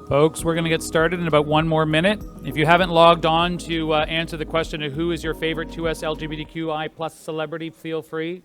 Folks, we're going to get started in about 1 more minute. If you haven't logged on to answer the question of who is your favorite 2SLGBTQI plus celebrity, feel free.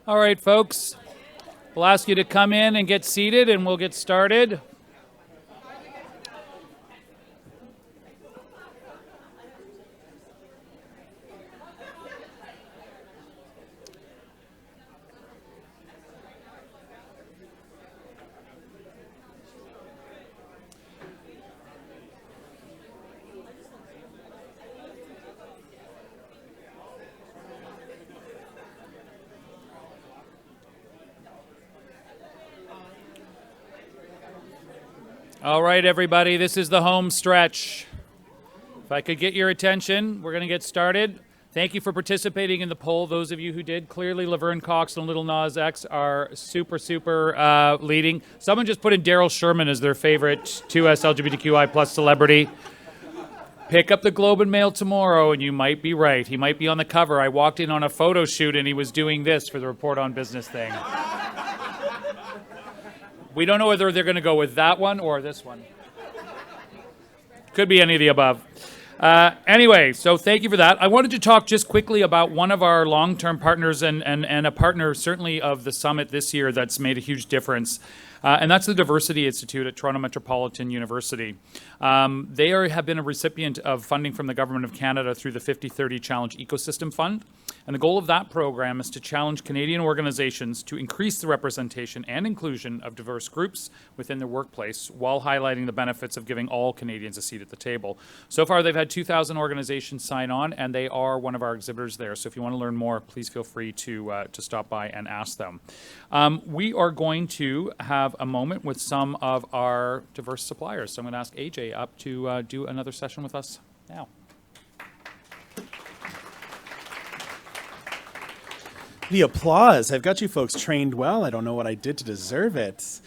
All right, folks, we'll ask you to come in and get seated and we'll get started. All right, everybody, this is the home stretch. If I could get your attention, we're going to get started. Thank you for participating in the poll. Those of you who did, clearly Laverne Cox and Little Nas X are super leading. Someone just put in Daryl Sherman as their favorite 2SLGBTQI plus celebrity. Pick up the Globe and Mail tomorrow and you might be right. He might be on the cover. I walked in on a photo shoot and he was doing this for the Report on Business thing. We don't know whether they're going to go with that one or this one. Could be any of the above. Anyway, so thank you for that. I wanted to talk just quickly about one of our long-term partners and a partner certainly of the summit this year that's made a huge difference. And that's the Diversity Institute at Toronto Metropolitan University. They have been a recipient of funding from the Government of Canada through the 50/30 Challenge Ecosystem Fund. And the goal of that program is to challenge Canadian organizations to increase the representation and inclusion of diverse groups within their workplace while highlighting the benefits of giving all Canadians a seat at the table. So far, they've had 2,000 organizations sign on, and they are one of our exhibitors there. So if you want to learn more, please feel free to stop by and ask them. We are going to have a moment with some of our diverse suppliers. So I'm going to ask AJ up to do another session with us now. The applause. I've got you folks trained well. I don't know what I did to deserve it.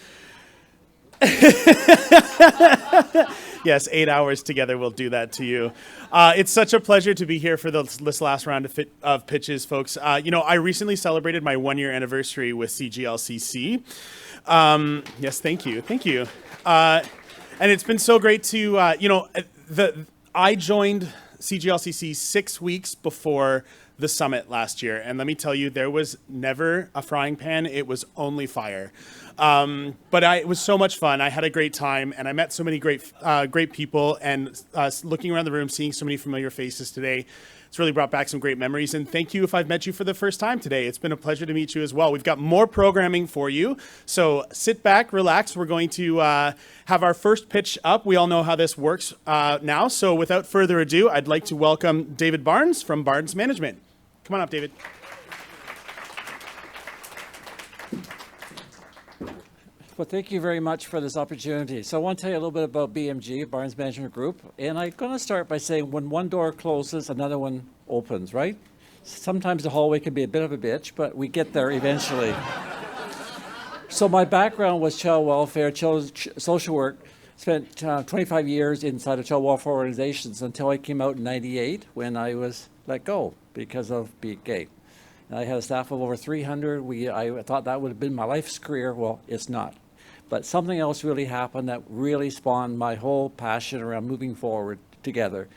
Yes, 8 hours together will do that to you. It's such a pleasure to be here for this last round of pitches, folks. I recently celebrated my 1-year anniversary with CGLCC. Yes, thank you. And it's been so great to, I joined CGLCC 6 weeks before the summit last year. And let me tell you, there was never a frying pan. It was only fire. But it was so much fun. I had a great time, and I met so many great people. And looking around the room, seeing so many familiar faces today, it's really brought back some great memories. And thank you if I've met you for the first time today. It's been a pleasure to meet you as well. We've got more programming for you. So sit back, relax. We're going to have our first pitch up. We all know how this works now. So without further ado, I'd like to welcome David Barnes from Barnes Management. Come on up, David. Well, thank you very much for this opportunity. So I want to tell you a little bit about BMG, Barnes Management Group. And I'm going to start by saying when one door closes, another one opens, right? Sometimes the hallway can be a bit of a bitch, but we get there eventually. So my background was child welfare, social work. Spent 25 years inside of child welfare organizations until I came out in '98 when I was let go because of being gay. And I had a staff of over 300. I thought that would have been my life's career. Well, it's not. But something else really happened that really spawned my whole passion around moving forward together.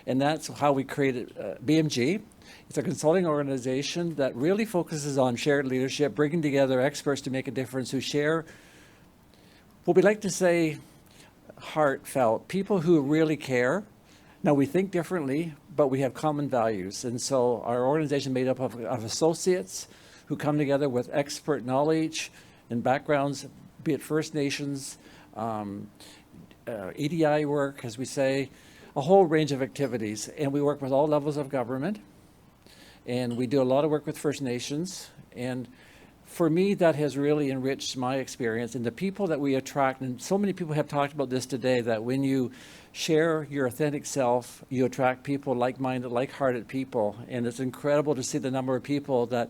And that's how we created BMG. It's a consulting organization that really focuses on shared leadership, bringing together experts to make a difference who share what we like to say heartfelt, people who really care. Now, we think differently, but we have common values. And so our organization made up of associates who come together with expert knowledge and backgrounds, be it First Nations, EDI work, as we say, a whole range of activities. And we work with all levels of government. And we do a lot of work with First Nations. And for me, that has really enriched my experience. And the people that we attract, and so many people have talked about this today, that when you share your authentic self, you attract people, like-minded, like-hearted people. And it's incredible to see the number of people that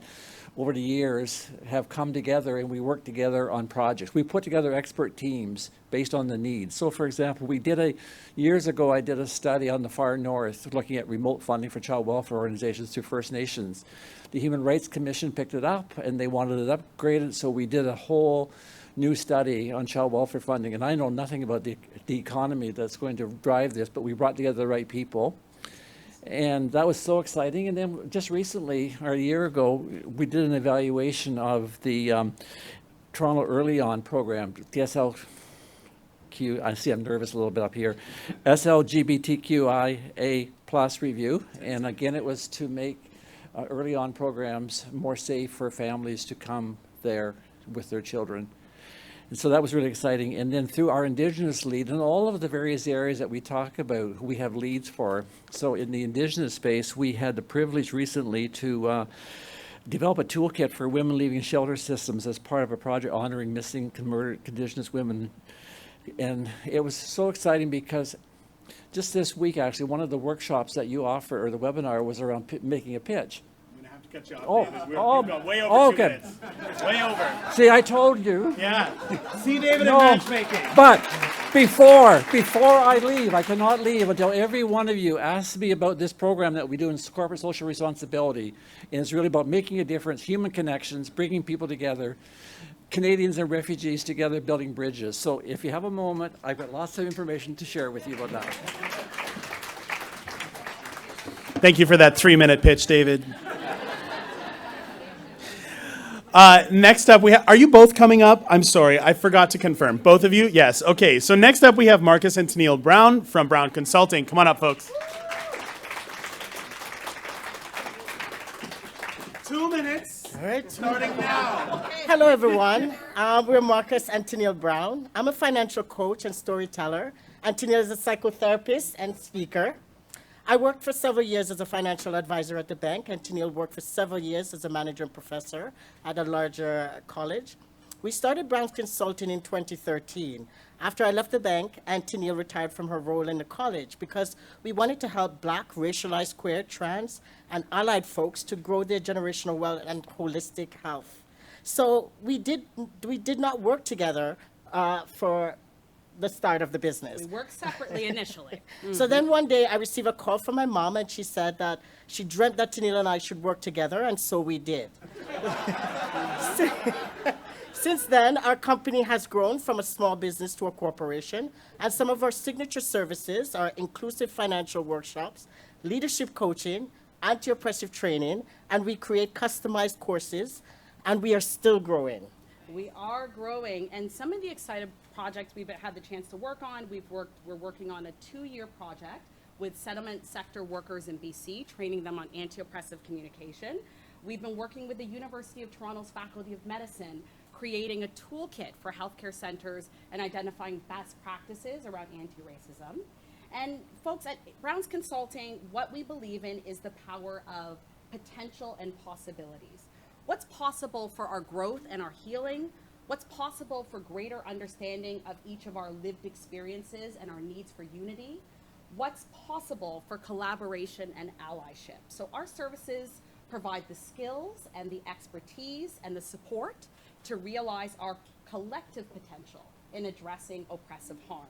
over the years have come together and we work together on projects. We put together expert teams based on the needs. So for example, years ago, I did a study on the far north looking at remote funding for child welfare organizations through First Nations. The Human Rights Commission picked it up and they wanted it upgraded, so we did a whole new study on child welfare funding. And I know nothing about the economy that's going to drive this, but we brought together the right people. And that was so exciting. And then just recently, or a year ago, we did an evaluation of the Toronto Early On program, the I see I'm nervous a little bit up here, SLGBTQIA plus review. And again, it was to make early on programs more safe for families to come there with their children. And so that was really exciting. And then through our Indigenous lead and all of the various areas that we talk about, we have leads for. So in the Indigenous space, we had the privilege recently to develop a toolkit for women leaving shelter systems as part of a project honoring missing and murdered Indigenous women. And it was so exciting because just this week, actually, one of the workshops that you offer, or the webinar, was around making a pitch. Cut you off, David. We've got way over 2 okay. minutes. Way over. See, I told you. Yeah. See, David, No, and matchmaking. But before I leave, I cannot leave until every one of you asks me about this program that we do in corporate social responsibility. And it's really about making a difference, human connections, bringing people together, Canadians and refugees together, building bridges. So if you have a moment, I've got lots of information to share with you about that. Thank you for that 3-minute pitch, David. Next up, are you both coming up? I'm sorry, I forgot to confirm. Both of you? Yes. Okay, so next up we have Marcus and Tennille Brown from Brown Consulting. Come on up, folks. 2 minutes. All right. Starting now. Hello, everyone. We're Marcus and Tennille Brown. I'm a financial coach and storyteller, and Tennille is a psychotherapist and speaker. I worked for several years as a financial advisor at the bank, and Tennille worked for several years as a manager and professor at a larger college. We started Brown Consulting in 2013 after I left the bank and Tennille retired from her role in the college because we wanted to help Black, racialized, queer, trans, and allied folks to grow their generational wealth and holistic health. So we did not work together for the start of the business. We worked separately initially. So then one day I received a call from my mom, and she said that she dreamt that Tennille and I should work together, and so we did. Since then, our company has grown from a small business to a corporation, and some of our signature services are inclusive financial workshops, leadership coaching, anti-oppressive training, and we create customized courses, and we are still growing. We are growing, and some of the exciting projects we've had the chance to work on, we're working on a 2-year project with settlement sector workers in BC, training them on anti-oppressive communication. We've been working with the University of Toronto's Faculty of Medicine, creating a toolkit for healthcare centers and identifying best practices around anti-racism. And folks, at Brown's Consulting, what we believe in is the power of potential and possibilities. What's possible for our growth and our healing? What's possible for greater understanding of each of our lived experiences and our needs for unity? What's possible for collaboration and allyship? So our services provide the skills and the expertise and the support to realize our collective potential in addressing oppressive harm.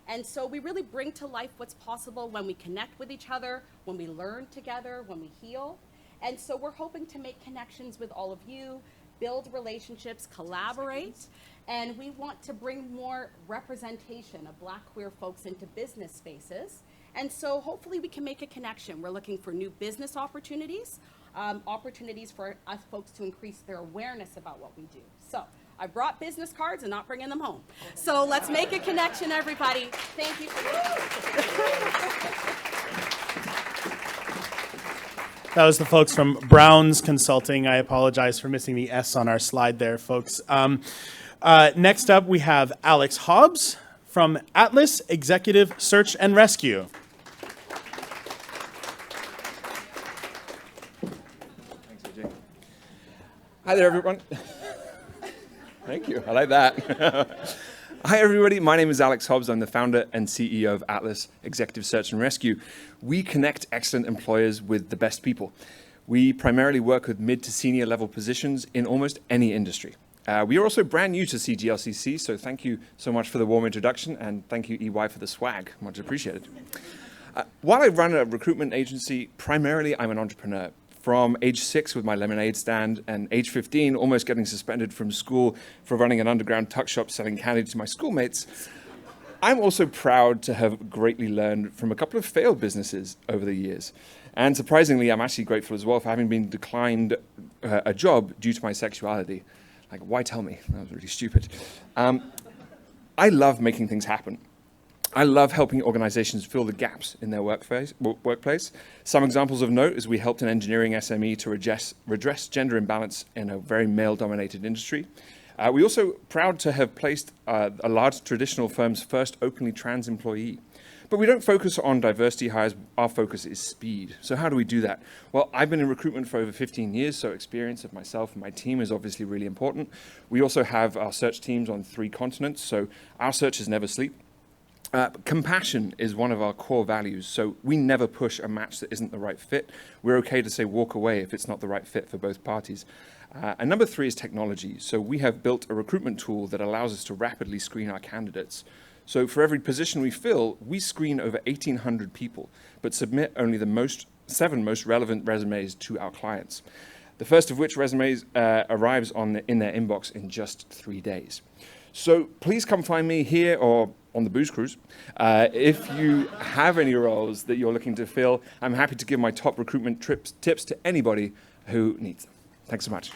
And so we really bring to life what's possible when we connect with each other, when we learn together, when we heal. And so we're hoping to make connections with all of you, build relationships, collaborate, and we want to bring more representation of Black queer folks into business spaces. And so hopefully we can make a connection. We're looking for new business opportunities, opportunities for us folks to increase their awareness about what we do. So I brought business cards and not bringing them home. So let's make a connection, everybody. Thank you for That was the folks from Brown's Consulting. I apologize for missing the S on our slide there, folks. Next up, we have Alex Hobbs from Atlas Executive Search and Rescue. Thanks, AJ. Hi there, everyone. Thank you. I like that. Hi, everybody. My name is Alex Hobbs. I'm the founder and CEO of Atlas Executive Search and Rescue. We connect excellent employers with the best people. We primarily work with mid to senior level positions in almost any industry. We are also brand new to CGLCC, so thank you so much for the warm introduction, and thank you, EY, for the swag. Much appreciated. While I run a recruitment agency, primarily I'm an entrepreneur. From age 6 with my lemonade stand, and age 15 almost getting suspended from school for running an underground tuck shop selling candy to my schoolmates, I'm also proud to have greatly learned from a couple of failed businesses over the years. And surprisingly, I'm actually grateful as well for having been declined a job due to my sexuality. Like, why tell me? That was really stupid. I love making things happen. I love helping organizations fill the gaps in their workplace. Some examples of note is we helped an engineering SME to redress gender imbalance in a very male-dominated industry. We're also proud to have placed a large traditional firm's first openly trans employee. But we don't focus on diversity hires, our focus is speed. So how do we do that? Well, I've been in recruitment for over 15 years, so experience of myself and my team is obviously really important. We also have our search teams on 3 continents, so our searchers never sleep. Compassion is one of our core values, so we never push a match that isn't the right fit. We're okay to say walk away if it's not the right fit for both parties. And number 3 is technology. So we have built a recruitment tool that allows us to rapidly screen our candidates. So for every position we fill, we screen over 1,800 people, but submit only the 7 most relevant resumes to our clients. The first of which resumes arrives in their inbox in just 3 days. So please come find me here or on the booze cruise. If you have any roles that you're looking to fill, I'm happy to give my top recruitment tips to anybody who needs them. Thanks so much.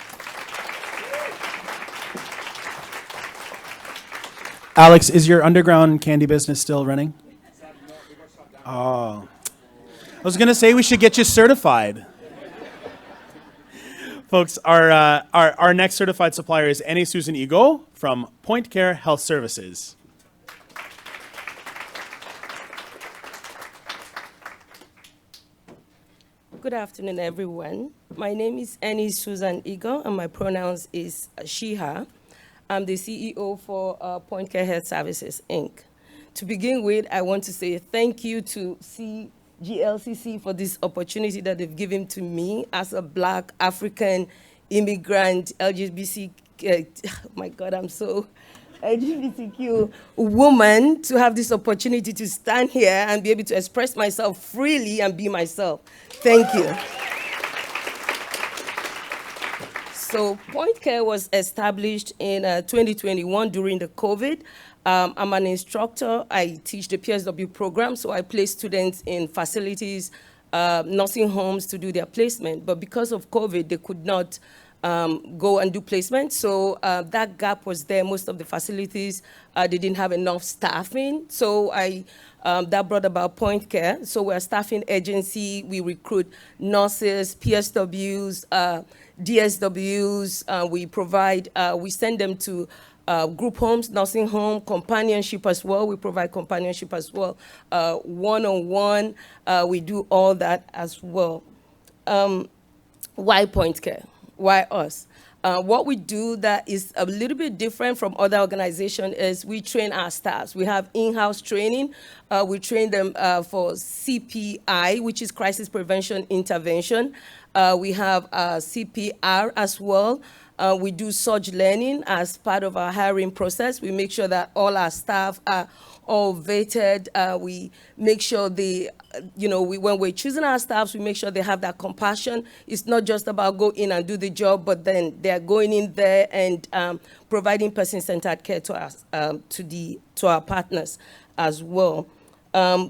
Alex, is your underground candy business still running? Oh. I was going to say we should get you certified. Folks, our next certified supplier is Annie Susan Ego from Point Care Health Services. Good afternoon, everyone. My name is Annie Susan Ego, and my pronouns is she, her. I'm the CEO for Point Care Health Services, Inc. To begin with, I want to say thank you to CGLCC for this opportunity that they've given to me as a Black African immigrant LGBTQ woman, to have this opportunity to stand here and be able to express myself freely and be myself. Thank you. So Point Care was established in 2021 during the COVID. I'm an instructor. I teach the PSW program, so I place students in facilities, nursing homes to do their placement. But because of COVID, they could not go and do placement. So that gap was there. Most of the facilities, they didn't have enough staffing. So that brought about Point Care. So we're a staffing agency. We recruit nurses, PSWs, DSWs. We send them to group homes, nursing home, companionship as well. We provide companionship as well. One-on-one, we do all that as well. Why Point Care? Why us? What we do that is a little bit different from other organizations is we train our staffs. We have in-house training. We train them for CPI, which is Crisis Prevention Intervention. We have CPR as well. We do surge learning as part of our hiring process. We make sure that all our staff are all vetted. We make sure when we're choosing our staffs, we make sure they have that compassion. It's not just about go in and do the job, but then they're going in there and providing person-centered care to us, to our partners as well.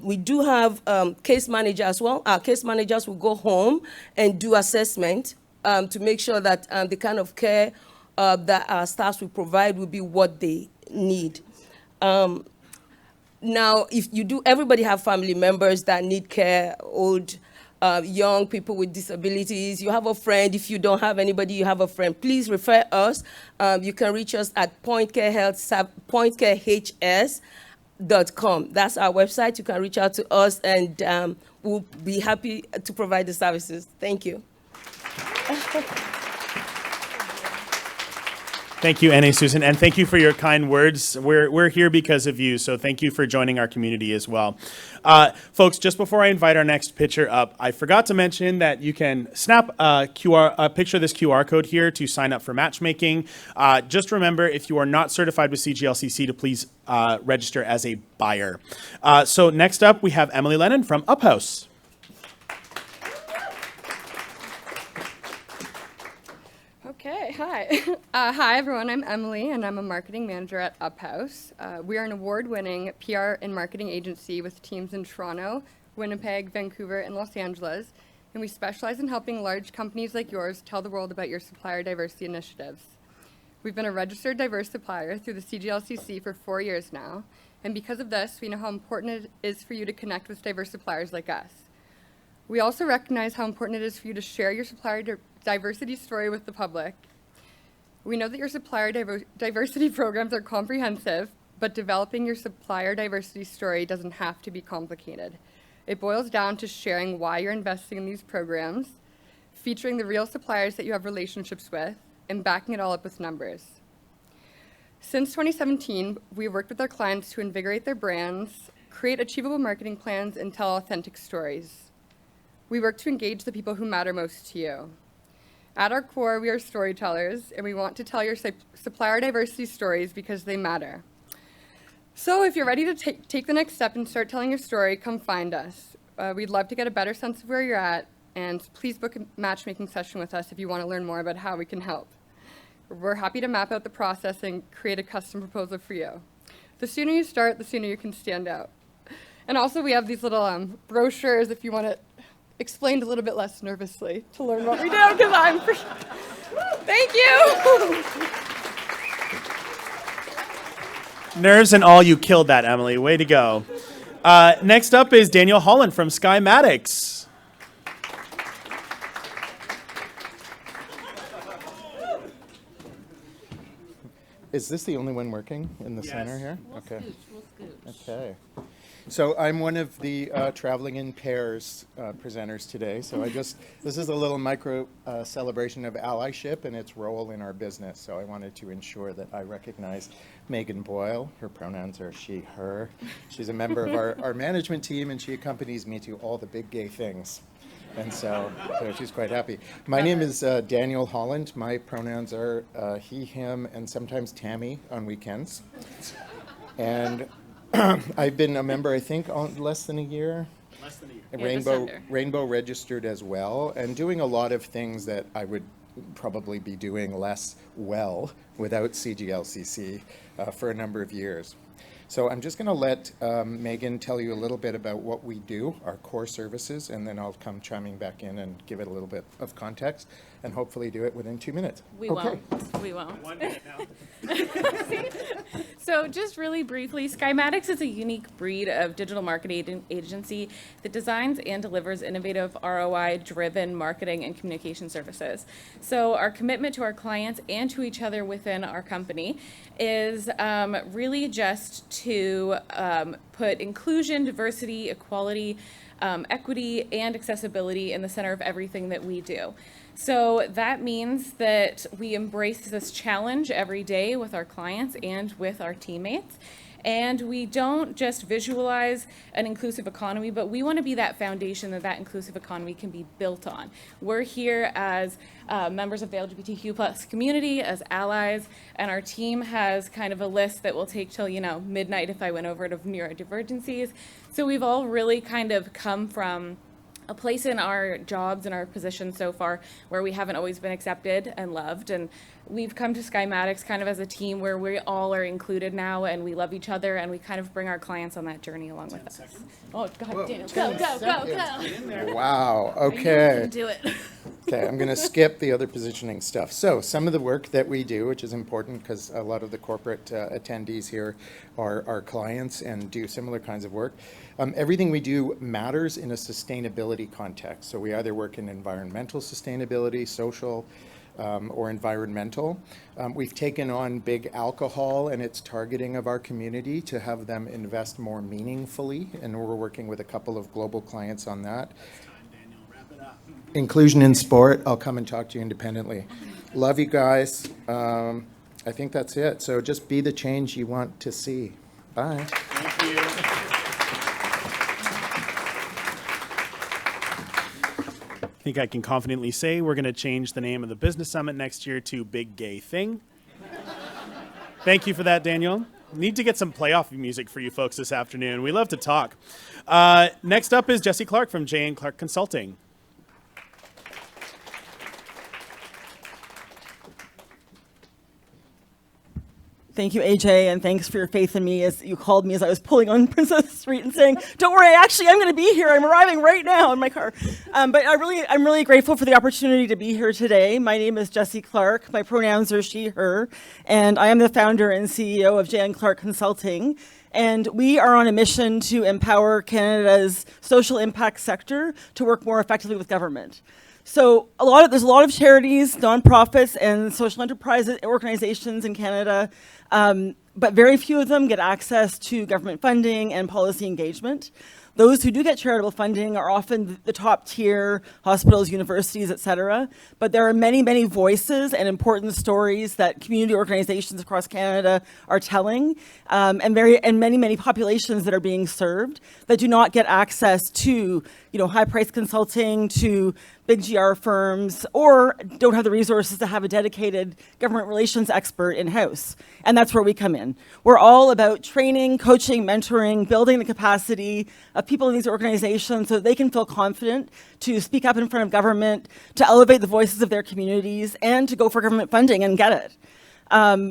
We do have case managers as well. Our case managers will go home and do assessment to make sure that the kind of care that our staffs will provide will be what they need. Now, everybody have family members that need care, old, young people with disabilities. You have a friend. If you don't have anybody, you have a friend. Please refer us. You can reach us at pointcarehs.com. That's our website. You can reach out to us, and we'll be happy to provide the services. Thank you. Thank you, Annie Susan, and thank you for your kind words. We're here because of you, so thank you for joining our community as well. Folks, just before I invite our next pitcher up, I forgot to mention that you can snap a picture of this QR code here to sign up for matchmaking. Just remember, if you are not certified with CGLCC, to please register as a buyer. So next up, we have Emily Lennon from Uphouse. Okay, hi. Hi, everyone. I'm Emily, and I'm a marketing manager at Uphouse. We are an award-winning PR and marketing agency with teams in Toronto, Winnipeg, Vancouver, and Los Angeles, and we specialize in helping large companies like yours tell the world about your supplier diversity initiatives. We've been a registered diverse supplier through the CGLCC for 4 years now, and because of this, we know how important it is for you to connect with diverse suppliers like us. We also recognize how important it is for you to share your supplier diversity story with the public. We know that your supplier diversity programs are comprehensive, but developing your supplier diversity story doesn't have to be complicated. It boils down to sharing why you're investing in these programs, featuring the real suppliers that you have relationships with, and backing it all up with numbers. Since 2017, we've worked with our clients to invigorate their brands, create achievable marketing plans, and tell authentic stories. We work to engage the people who matter most to you. At our core, we are storytellers, and we want to tell your supplier diversity stories because they matter. So if you're ready to take the next step and start telling your story, come find us. We'd love to get a better sense of where you're at, and please book a matchmaking session with us if you want to learn more about how we can help. We're happy to map out the process and create a custom proposal for you. The sooner you start, the sooner you can stand out. And also, we have these little brochures if you want to explained a little bit less nervously to learn what we do, because thank you. Nerves and all, you killed that, Emily. Way to go. Next up is Daniel Holland from Skymatics. Is this the only one working in the center here? Okay. Okay. So I'm one of the traveling in pairs presenters today. So this is a little micro celebration of allyship and its role in our business. So I wanted to ensure that I recognize Megan Boyle. Her pronouns are she, her. She's a member of our management team, and she accompanies me to all the big gay things. And so she's quite happy. My name is Daniel Holland. My pronouns are he, him, and sometimes Tammy on weekends. And I've been a member, I think, less than a year. Less than a year. Rainbow registered as well, and doing a lot of things that I would probably be doing less well without CGLCC for a number of years. So I'm just going to let Megan tell you a little bit about what we do, our core services, and then I'll come chiming back in and give it a little bit of context, and hopefully do it within 2 minutes. We won't. We won't. 1 minute now. So just really briefly, Skymatics is a unique breed of digital marketing agency that designs and delivers innovative ROI-driven marketing and communication services. So our commitment to our clients and to each other within our company is really just to put inclusion, diversity, equality, equity, and accessibility in the center of everything that we do. So that means that we embrace this challenge every day with our clients and with our teammates. And we don't just visualize an inclusive economy, but we want to be that foundation that that inclusive economy can be built on. We're here as members of the LGBTQ plus community, as allies, and our team has kind of a list that will take till, midnight if I went over it of neurodivergencies. So we've all really kind of come from a place in our jobs and our positions so far where we haven't always been accepted and loved, and we've come to Skymatics kind of as a team where we all are included now and we love each other and we kind of bring our clients on that journey along with us. Oh God, Daniel, go. Wow, You okay. can do it. Okay, I'm going to skip the other positioning stuff. So some of the work that we do, which is important because a lot of the corporate attendees here are our clients and do similar kinds of work. Everything we do matters in a sustainability context. So we either work in environmental sustainability, social, or environmental. We've taken on big alcohol and its targeting of our community to have them invest more meaningfully, and we're working with a couple of global clients on that. Inclusion in sport, I'll come and talk to you independently. Love you guys. I think that's it. So just be the change you want to see. Bye. Thank you. I think I can confidently say we're going to change the name of the Business Summit next year to Big Gay Thing. Thank you for that, Daniel. Need to get some playoff music for you folks this afternoon. We love to talk. Next up is Jesse Clark from J & Clark Consulting. Thank you, AJ, and thanks for your faith in me as you called me as I was pulling on Princess Street and saying, "Don't worry, actually, I'm going to be here. I'm arriving right now in my car." But I'm really grateful for the opportunity to be here today. My name is Jessie Clark. My pronouns are she, her, and I am the founder and CEO of J & Clark Consulting. And we are on a mission to empower Canada's social impact sector to work more effectively with government. So there's a lot of charities, nonprofits, and social enterprise organizations in Canada, but very few of them get access to government funding and policy engagement. Those who do get charitable funding are often the top tier hospitals, universities, et cetera. But there are many, many voices and important stories that community organizations across Canada are telling, and many, many populations that are being served that do not get access to, high price consulting, to big GR firms, or don't have the resources to have a dedicated government relations expert in-house. And that's where we come in. We're all about training, coaching, mentoring, building the capacity of people in these organizations so that they can feel confident to speak up in front of government, to elevate the voices of their communities, and to go for government funding and get it.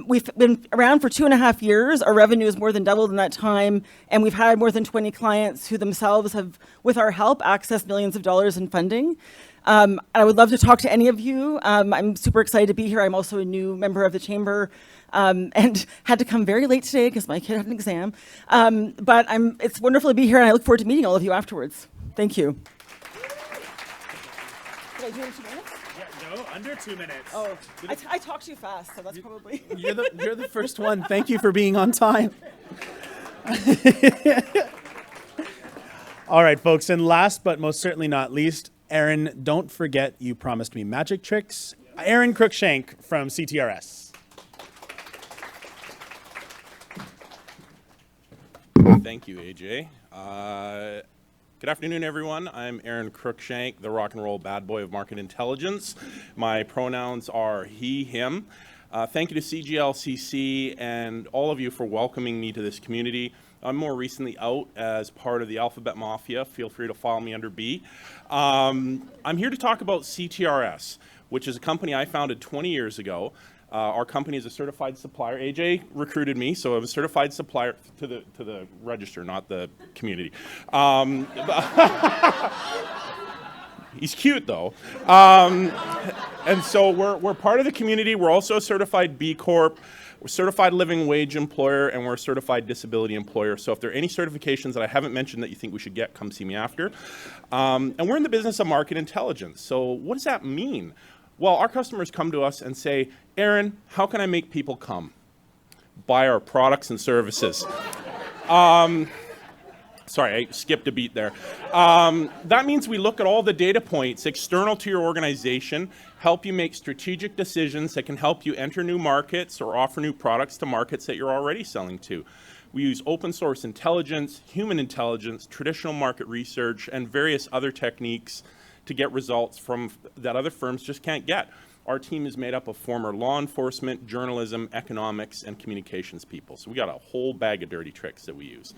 We've been around for 2.5 years. Our revenue has more than doubled in that time, and we've had more than 20 clients who themselves have, with our help, accessed millions of dollars in funding. I would love to talk to any of you. I'm super excited to be here. I'm also a new member of the chamber, and had to come very late today because my kid had an exam. But it's wonderful to be here, and I look forward to meeting all of you afterwards. Thank you. Did I do it in 2 minutes? No, under 2 minutes. Oh, I talk too fast, so that's probably... You're the first one. Thank you for being on time. All right, folks, and last but most certainly not least, Aaron, don't forget you promised me magic tricks. Aaron Cruikshank from CTRS. Thank you, AJ. Good afternoon, everyone. I'm Aaron Cruikshank, the rock and roll bad boy of market intelligence. My pronouns are he, him. Thank you to CGLCC and all of you for welcoming me to this community. I'm more recently out as part of the Alphabet Mafia. Feel free to follow me under B. I'm here to talk about CTRS, which is a company I founded 20 years ago. Our company is a certified supplier. AJ recruited me, so I'm a certified supplier to the register, not the community. He's cute though. And so we're part of the community. We're also a certified B Corp. We're a certified living wage employer, and we're a certified disability employer. So if there are any certifications that I haven't mentioned that you think we should get, come see me after. And we're in the business of market intelligence. So what does that mean? Well, our customers come to us and say, Aaron, how can I make people come? Buy our products and services. Sorry, I skipped a beat there. That means we look at all the data points external to your organization, help you make strategic decisions that can help you enter new markets or offer new products to markets that you're already selling to. We use open source intelligence, human intelligence, traditional market research, and various other techniques to get results from that other firms just can't get. Our team is made up of former law enforcement, journalism, economics, and communications people. So we got a whole bag of dirty tricks that we use.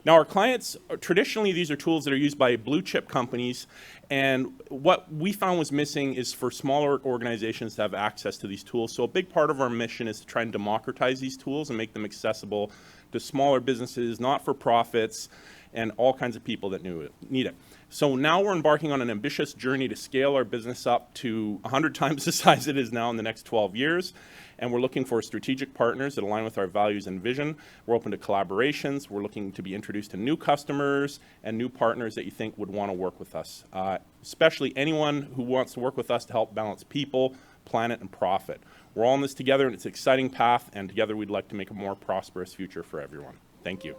Now our clients, traditionally these are tools that are used by blue chip companies, and what we found was missing is for smaller organizations to have access to these tools. So a big part of our mission is to try and democratize these tools and make them accessible to smaller businesses, not-for-profits, and all kinds of people that need it. So now we're embarking on an ambitious journey to scale our business up to 100 times the size it is now in the next 12 years. And we're looking for strategic partners that align with our values and vision. We're open to collaborations. We're looking to be introduced to new customers and new partners that you think would want to work with us, especially anyone who wants to work with us to help balance people, planet, and profit. We're all in this together, and it's an exciting path, and together we'd like to make a more prosperous future for everyone. Thank you.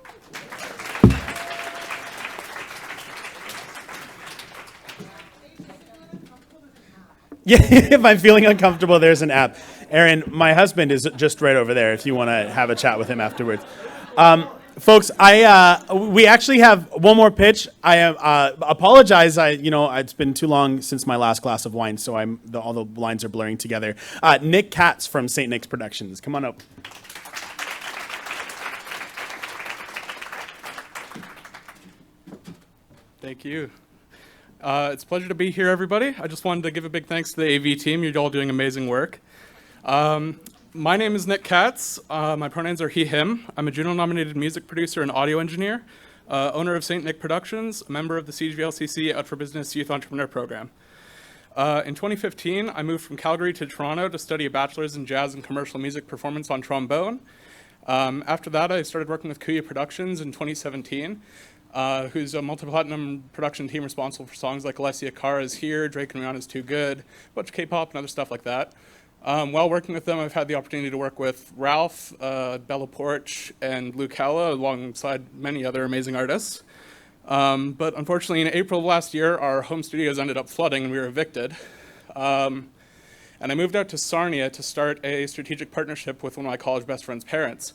Yeah, if I'm feeling uncomfortable, there's an app. Aaron, my husband is just right over there if you want to have a chat with him afterwards. Folks, we actually have one more pitch. I apologize. It's been too long since my last glass of wine, so all the lines are blurring together. Nick Katz from St. Nick's Productions. Come on up. Thank you. It's a pleasure to be here, everybody. I just wanted to give a big thanks to the AV team. You're all doing amazing work. My name is Nick Katz. My pronouns are he, him. I'm a Juno-nominated music producer and audio engineer, owner of St. Nick Productions, a member of the CGLCC Out for Business Youth Entrepreneur Program. In 2015, I moved from Calgary to Toronto to study a bachelor's in jazz and commercial music performance on trombone. After that, I started working with Kuya Productions in 2017. Who's a multi-platinum production team responsible for songs like Alessia Cara's Here, Drake and Rihanna's Too Good, a bunch of K-pop and other stuff like that. While working with them, I've had the opportunity to work with Ralph, Bella Porch, and Luke Halla, alongside many other amazing artists. But unfortunately, in April of last year, our home studios ended up flooding and we were evicted. And I moved out to Sarnia to start a strategic partnership with one of my college best friend's parents.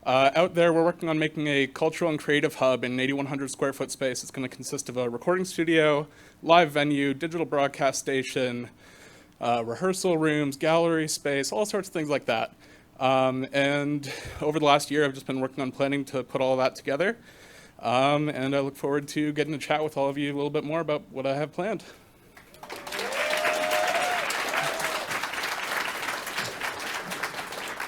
Out there, we're working on making a cultural and creative hub in an 8,100 square foot space. It's going to consist of a recording studio, live venue, digital broadcast station, rehearsal rooms, gallery space, all sorts of things like that. And over the last year, I've just been working on planning to put all of that together. And I look forward to getting to chat with all of you a little bit more about what I have planned.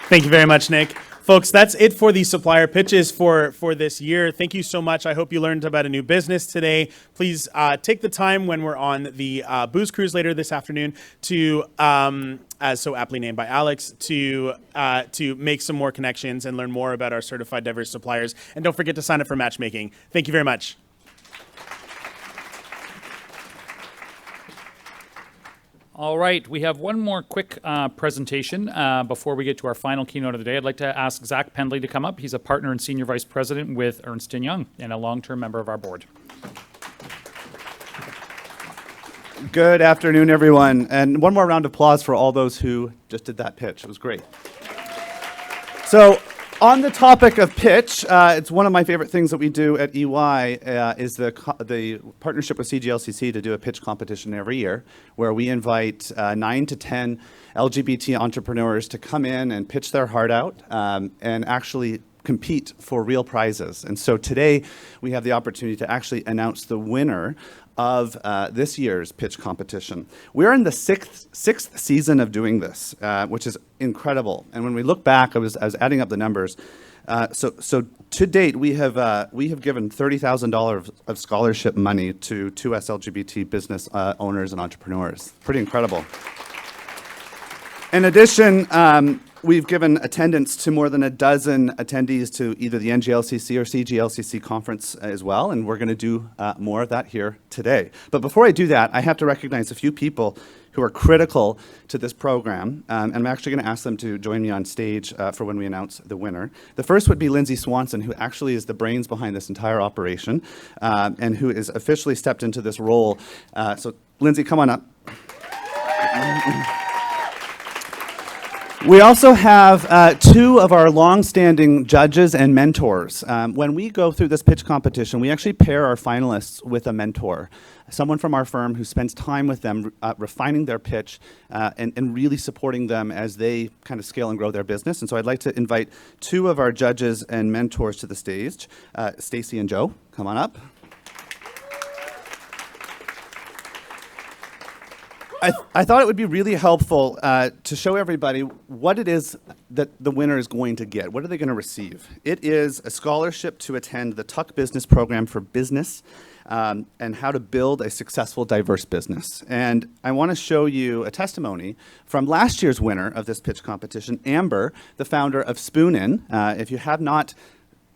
Thank you very much, Nick. Folks, that's it for the supplier pitches for this year. Thank you so much. I hope you learned about a new business today. Please take the time when we're on the booze cruise later this afternoon to, as so aptly named by Alex, to make some more connections and learn more about our certified diverse suppliers. And don't forget to sign up for matchmaking. Thank you very much. All right, we have one more quick presentation before we get to our final keynote of the day. I'd like to ask Zach Pendley to come up. He's a partner and senior vice president with Ernst & Young and a long-term member of our board. Good afternoon, everyone. And one more round of applause for all those who just did that pitch. It was great. So on the topic of pitch, it's one of my favorite things that we do at EY is the partnership with CGLCC to do a pitch competition every year where we invite 9 to 10 LGBT entrepreneurs to come in and pitch their heart out and actually compete for real prizes. And so today we have the opportunity to actually announce the winner of this year's pitch competition. We're in the sixth season of doing this, which is incredible. And when we look back, I was adding up the numbers. So to date, we have given $30,000 of scholarship money to 2SLGBT business owners and entrepreneurs. Pretty incredible. In addition, we've given attendance to more than a dozen attendees to either the NGLCC or CGLCC conference as well, and we're going to do more of that here today. But before I do that, I have to recognize a few people who are critical to this program, and I'm actually going to ask them to join me on stage for when we announce the winner. The first would be Lindsay Swanson, who actually is the brains behind this entire operation, and who is officially stepped into this role. So Lindsay, come on up. We also have two of our long-standing judges and mentors. When we go through this pitch competition, we actually pair our finalists with a mentor, someone from our firm who spends time with them refining their pitch and really supporting them as they kind of scale and grow their business. And so I'd like to invite two of our judges and mentors to the stage. Stacy and Joe, come on up. I thought it would be really helpful to show everybody what it is that the winner is going to get. What are they going to receive? It is a scholarship to attend the Tuck Business Program for Business and how to build a successful, diverse business. And I want to show you a testimony from last year's winner of this pitch competition, Amber, the founder of Spoon In. If you have not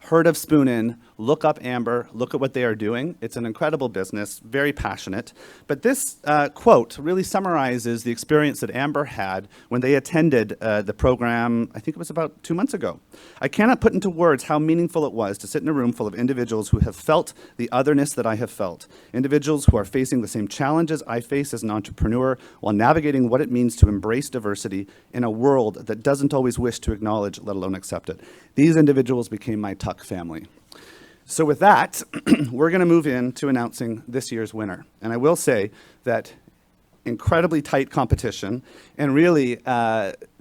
heard of Spoon In, look up Amber, look at what they are doing. It's an incredible business, very passionate. But this quote really summarizes the experience that Amber had when they attended the program, I think it was about 2 months ago. I cannot put into words how meaningful it was to sit in a room full of individuals who have felt the otherness that I have felt. Individuals who are facing the same challenges I face as an entrepreneur while navigating what it means to embrace diversity in a world that doesn't always wish to acknowledge, let alone accept it. These individuals became my Tuck family. So with that, we're going to move into announcing this year's winner. And I will say that incredibly tight competition, and really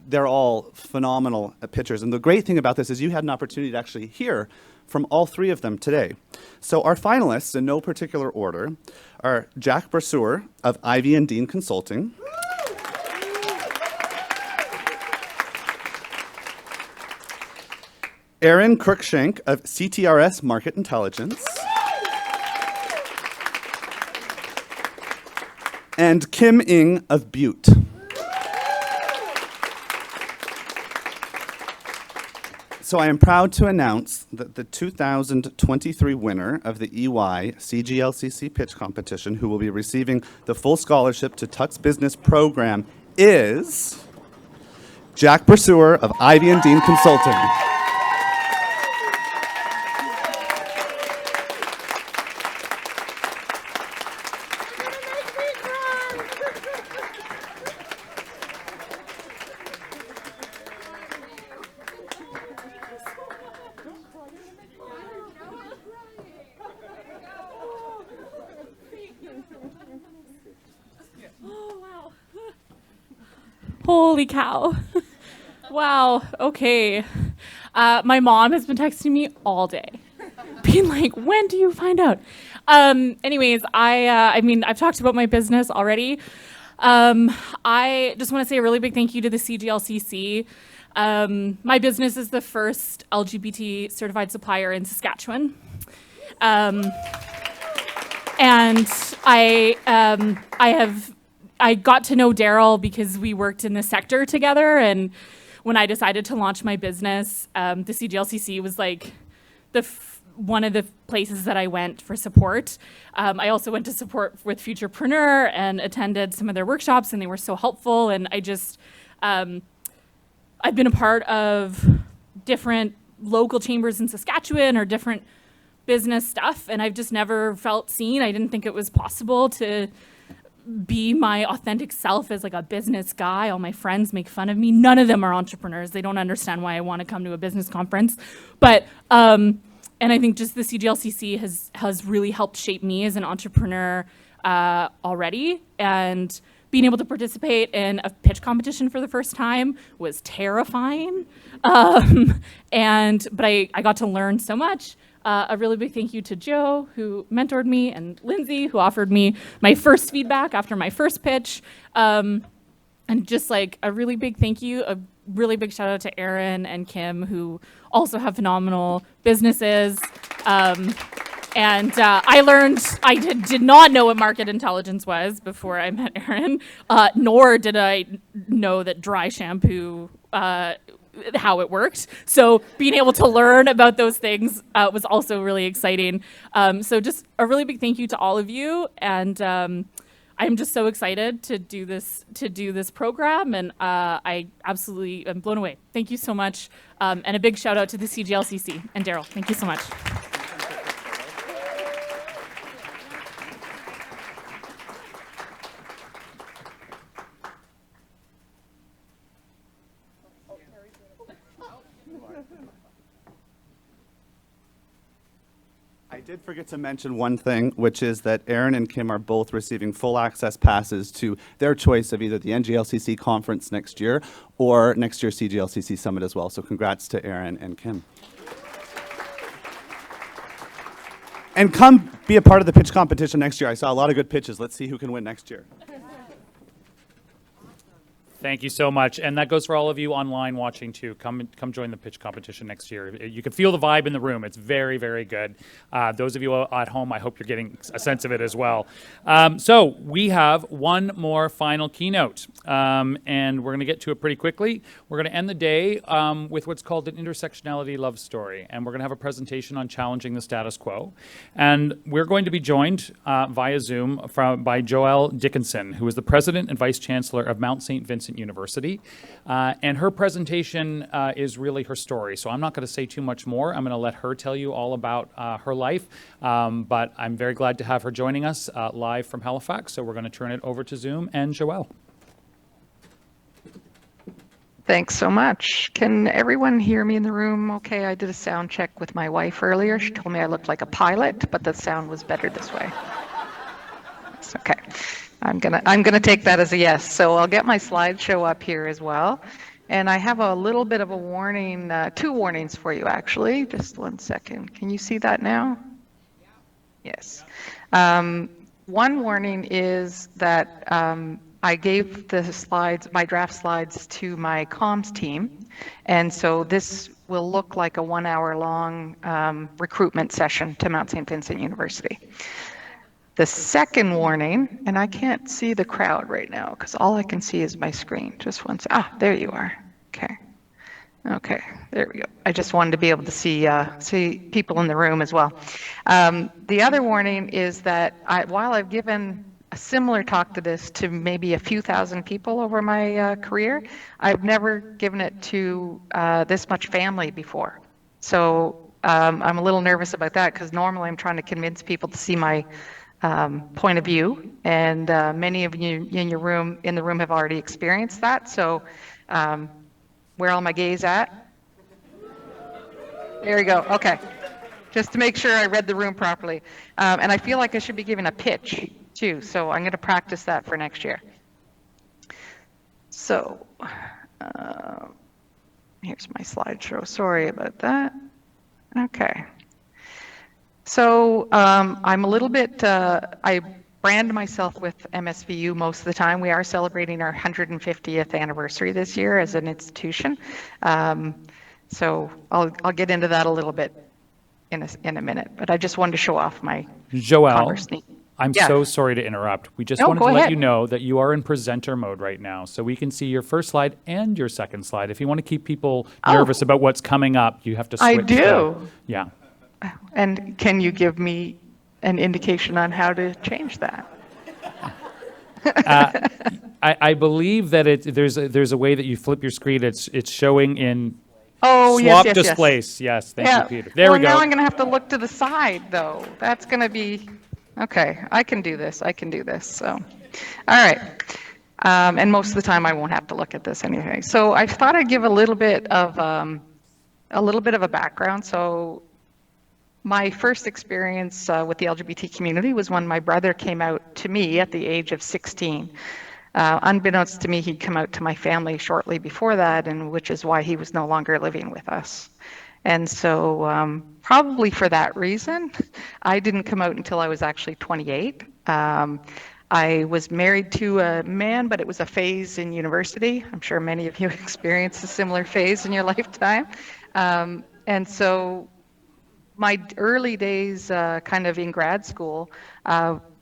they're all phenomenal pitchers. And the great thing about this is you had an opportunity to actually hear from all three of them today. So our finalists, in no particular order, are Jack Brasseur of Ivy and Dean Consulting, Aaron Cruikshank of CTRS Market Intelligence, and Kim Ng of Butte. So I am proud to announce that the 2023 winner of the EY CGLCC Pitch Competition, who will be receiving the full scholarship to Tuck's Business Program, is Jack Brasseur of Ivy and Dean Consulting. Holy cow. Wow, okay. My mom has been texting me all day, being like, when do you find out? Anyways, I mean, I've talked about my business already. I just want to say a really big thank you to the CGLCC. My business is the first LGBT certified supplier in Saskatchewan. And I got to know Daryl because we worked in the sector together, and when I decided to launch my business, the CGLCC was like one of the places that I went for support. I also went to support with Futurepreneur and attended some of their workshops, and they were so helpful. And I just, I've been a part of different local chambers in Saskatchewan or different business stuff, and I've just never felt seen. I didn't think it was possible to be my authentic self as like a business guy. All my friends make fun of me. None of them are entrepreneurs. They don't understand why I want to come to a business conference. But and I think just the CGLCC has really helped shape me as an entrepreneur already. And being able to participate in a pitch competition for the first time was terrifying. But I got to learn so much. A really big thank you to Joe, who mentored me, and Lindsay, who offered me my first feedback after my first pitch. And just like a really big thank you, a really big shout out to Aaron and Kim, who also have phenomenal businesses. I learned, I did not know what market intelligence was before I met Aaron, nor did I know that dry shampoo, how it worked. So being able to learn about those things was also really exciting. So just a really big thank you to all of you. And I'm just so excited to do this program, and I absolutely am blown away. Thank you so much. And a big shout out to the CGLCC and Daryl. Thank you so much. I did forget to mention one thing, which is that Aaron and Kim are both receiving full access passes to their choice of either the NGLCC conference next year or next year's CGLCC summit as well. So congrats to Aaron and Kim. And come be a part of the pitch competition next year. I saw a lot of good pitches. Let's see who can win next year. Thank you so much. And that goes for all of you online watching too. Come join the pitch competition next year. You can feel the vibe in the room. It's very, very good. Those of you at home, I hope you're getting a sense of it as well. So we have one more final keynote, and we're going to get to it pretty quickly. We're going to end the day with what's called an intersectionality love story, and we're going to have a presentation on challenging the status quo. And we're going to be joined via Zoom by Joël Dickinson, who is the President and Vice-Chancellor of Mount St. Vincent University. And her presentation is really her story. So I'm not going to say too much more. I'm going to let her tell you all about her life. But I'm very glad to have her joining us live from Halifax. So we're going to turn it over to Zoom and Joël. Thanks so much. Can everyone hear me in the room okay? I did a sound check with my wife earlier. She told me I looked like a pilot, but the sound was better this way. It's okay. I'm gonna take that as a yes. So I'll get my slideshow up here as well. And I have a little bit of a warning, two warnings for you actually. Just one second. Can you see that now? Yes. One warning is that I gave the slides, my draft slides, to my comms team. And so this will look like a 1 hour long recruitment session to Mount St. Vincent University. The second warning, and I can't see the crowd right now because all I can see is my screen. Just one second. Ah, there you are. Okay. Okay, there we go. I just wanted to be able to see people in the room as well. The other warning is that while I've given a similar talk to this to maybe a few thousand people over my career, I've never given it to this much family before. So I'm a little nervous about that because normally I'm trying to convince people to see my point of view, and many of you in the room have already experienced that. So where all my gays at? There we go. Okay, just to make sure I read the room properly. And I feel like I should be giving a pitch too, so I'm going to practice that for next year. So here's my slideshow. Sorry about that. Okay. So I'm a little bit, I brand myself with MSVU most of the time. We are celebrating our 150th anniversary this year as an institution. So I'll get into that a little bit in a minute, but I just wanted to show off my Joël, I'm so sorry to interrupt. We just wanted to let you know that you are in presenter mode right now, so we can see your first slide and your second slide. If you want to keep people nervous about what's coming up, you have to switch. I do. Yeah. And can you give me an indication on how to change that? I believe that there's a way that you flip your screen. It's showing in swap displays. Yes, thank you, Peter. There we go. Now I'm going to have to look to the side, though. That's going to be okay. I can do this. So, all right. And most of the time, I won't have to look at this anyway. So I thought I'd give a little bit of a background. So my first experience with the LGBT community was when my brother came out to me at the age of 16. Unbeknownst to me, he'd come out to my family shortly before that, and which is why he was no longer living with us. And so probably for that reason, I didn't come out until I was actually 28. I was married to a man, but it was a phase in university. I'm sure many of you experienced a similar phase in your lifetime. And so my early days kind of in grad school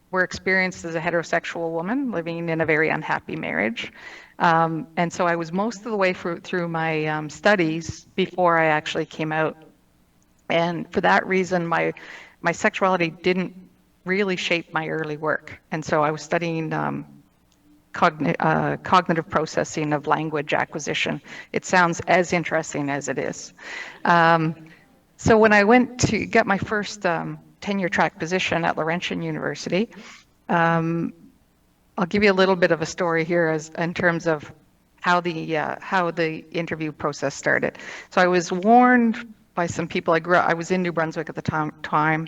were experienced as a heterosexual woman living in a very unhappy marriage. And so I was most of the way through my studies before I actually came out. And for that reason, my sexuality didn't really shape my early work. And so I was studying cognitive processing of language acquisition. It sounds as interesting as it is. So when I went to get my first tenure track position at Laurentian University, I'll give you a little bit of a story here in terms of how the interview process started. So I was warned by some people. I was in New Brunswick at the time.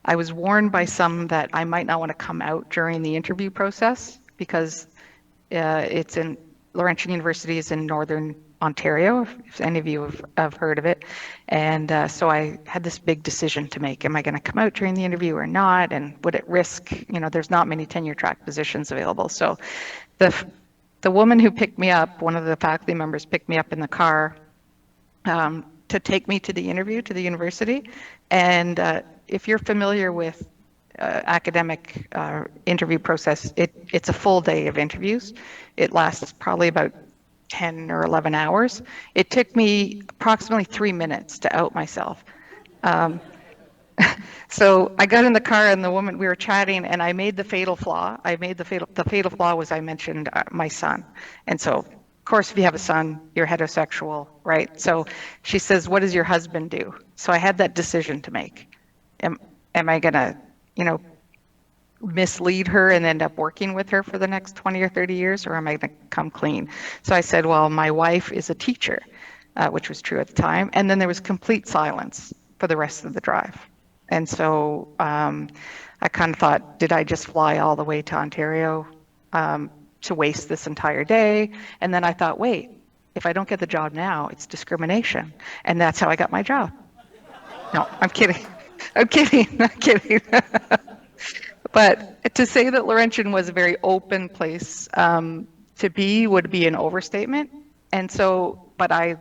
I was warned by some that I might not want to come out during the interview process because it's in Laurentian University is in Northern Ontario, if any of you have heard of it. And so I had this big decision to make. Am I going to come out during the interview or not? And would it risk, there's not many tenure track positions available. So the woman who picked me up, one of the faculty members picked me up in the car to take me to the interview to the university. And if you're familiar with academic interview process, it's a full day of interviews. It lasts probably about 10 or 11 hours. It took me approximately 3 minutes to out myself. So I got in the car and the woman, we were chatting, and I made the fatal flaw. The fatal flaw was I mentioned my son. And so, of course, if you have a son, you're heterosexual, right? So she says, what does your husband do? So I had that decision to make. Am I going to, mislead her and end up working with her for the next 20 or 30 years, or am I going to come clean? So I said, well, my wife is a teacher, which was true at the time. And then there was complete silence for the rest of the drive. And so I kind of thought, did I just fly all the way to Ontario to waste this entire day? And then I thought, wait, if I don't get the job now, it's discrimination. And that's how I got my job. No, I'm kidding. I'm kidding. But to say that Laurentian was a very open place to be would be an overstatement. And so, but I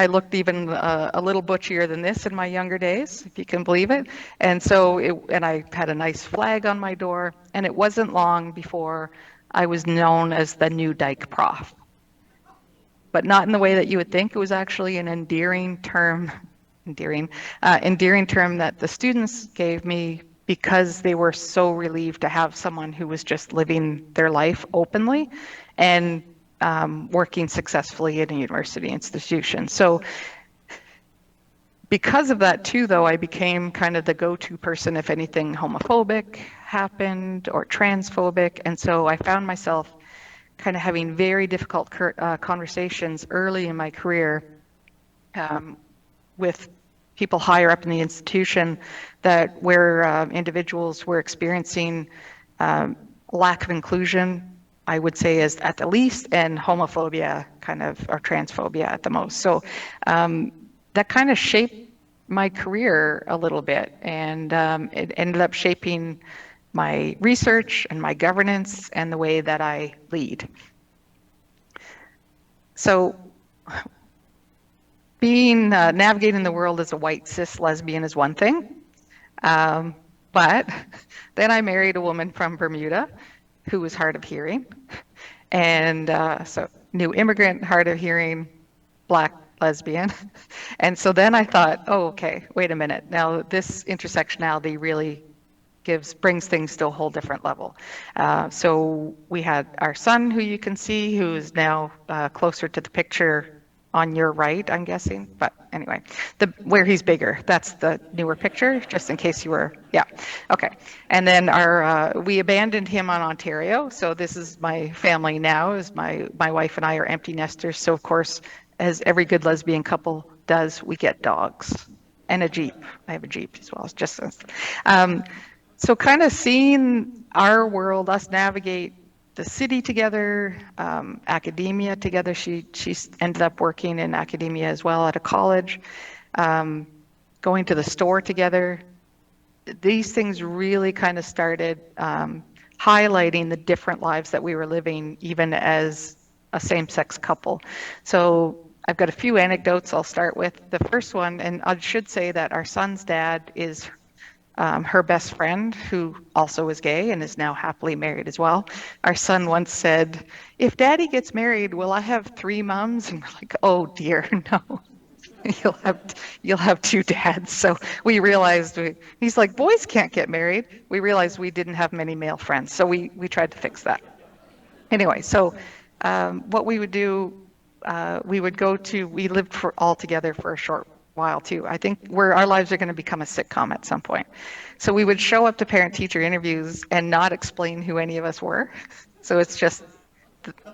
looked even a little butchier than this in my younger days, if you can believe it. And so, and I had a nice flag on my door, and it wasn't long before I was known as the new Dyke Prof. But not in the way that you would think. It was actually an endearing term that the students gave me because they were so relieved to have someone who was just living their life openly and working successfully in a university institution. So because of that too, though, I became kind of the go-to person if anything homophobic happened or transphobic. And so I found myself kind of having very difficult conversations early in my career with people higher up in the institution where individuals were experiencing lack of inclusion, I would say, is at the least, and homophobia or transphobia at the most. So that kind of shaped my career a little bit, and it ended up shaping my research and my governance and the way that I lead. So navigating the world as a white cis lesbian is one thing, but then I married a woman from Bermuda who was hard of hearing, and so new immigrant, hard of hearing, Black lesbian. And so then I thought, oh, okay, wait a minute. Now this intersectionality really brings things to a whole different level. So we had our son, who you can see, who is now closer to the picture on your right, I'm guessing. But anyway, where he's bigger, that's the newer picture, just in case you were, yeah, okay. And then we abandoned him on Ontario. So this is my family now, is my wife and I are empty nesters. So of course, as every good lesbian couple does, we get dogs and a Jeep. I have a Jeep as well, just So kind of seeing our world, us navigate the city together, academia together. She ended up working in academia as well at a college, going to the store together. These things really kind of started highlighting the different lives that we were living, even as a same-sex couple. So I've got a few anecdotes I'll start with. The first one, and I should say that our son's dad is her best friend, who also is gay and is now happily married as well. Our son once said, "If daddy gets married, will I have 3 moms?" And we're like, "Oh dear, no." You'll have 2 dads. So we realized, he's like, "Boys can't get married." We realized we didn't have many male friends. So we tried to fix that. Anyway, so what we would do, we lived all together for a short while too. I think our lives are going to become a sitcom at some point. So we would show up to parent-teacher interviews and not explain who any of us were. So it's just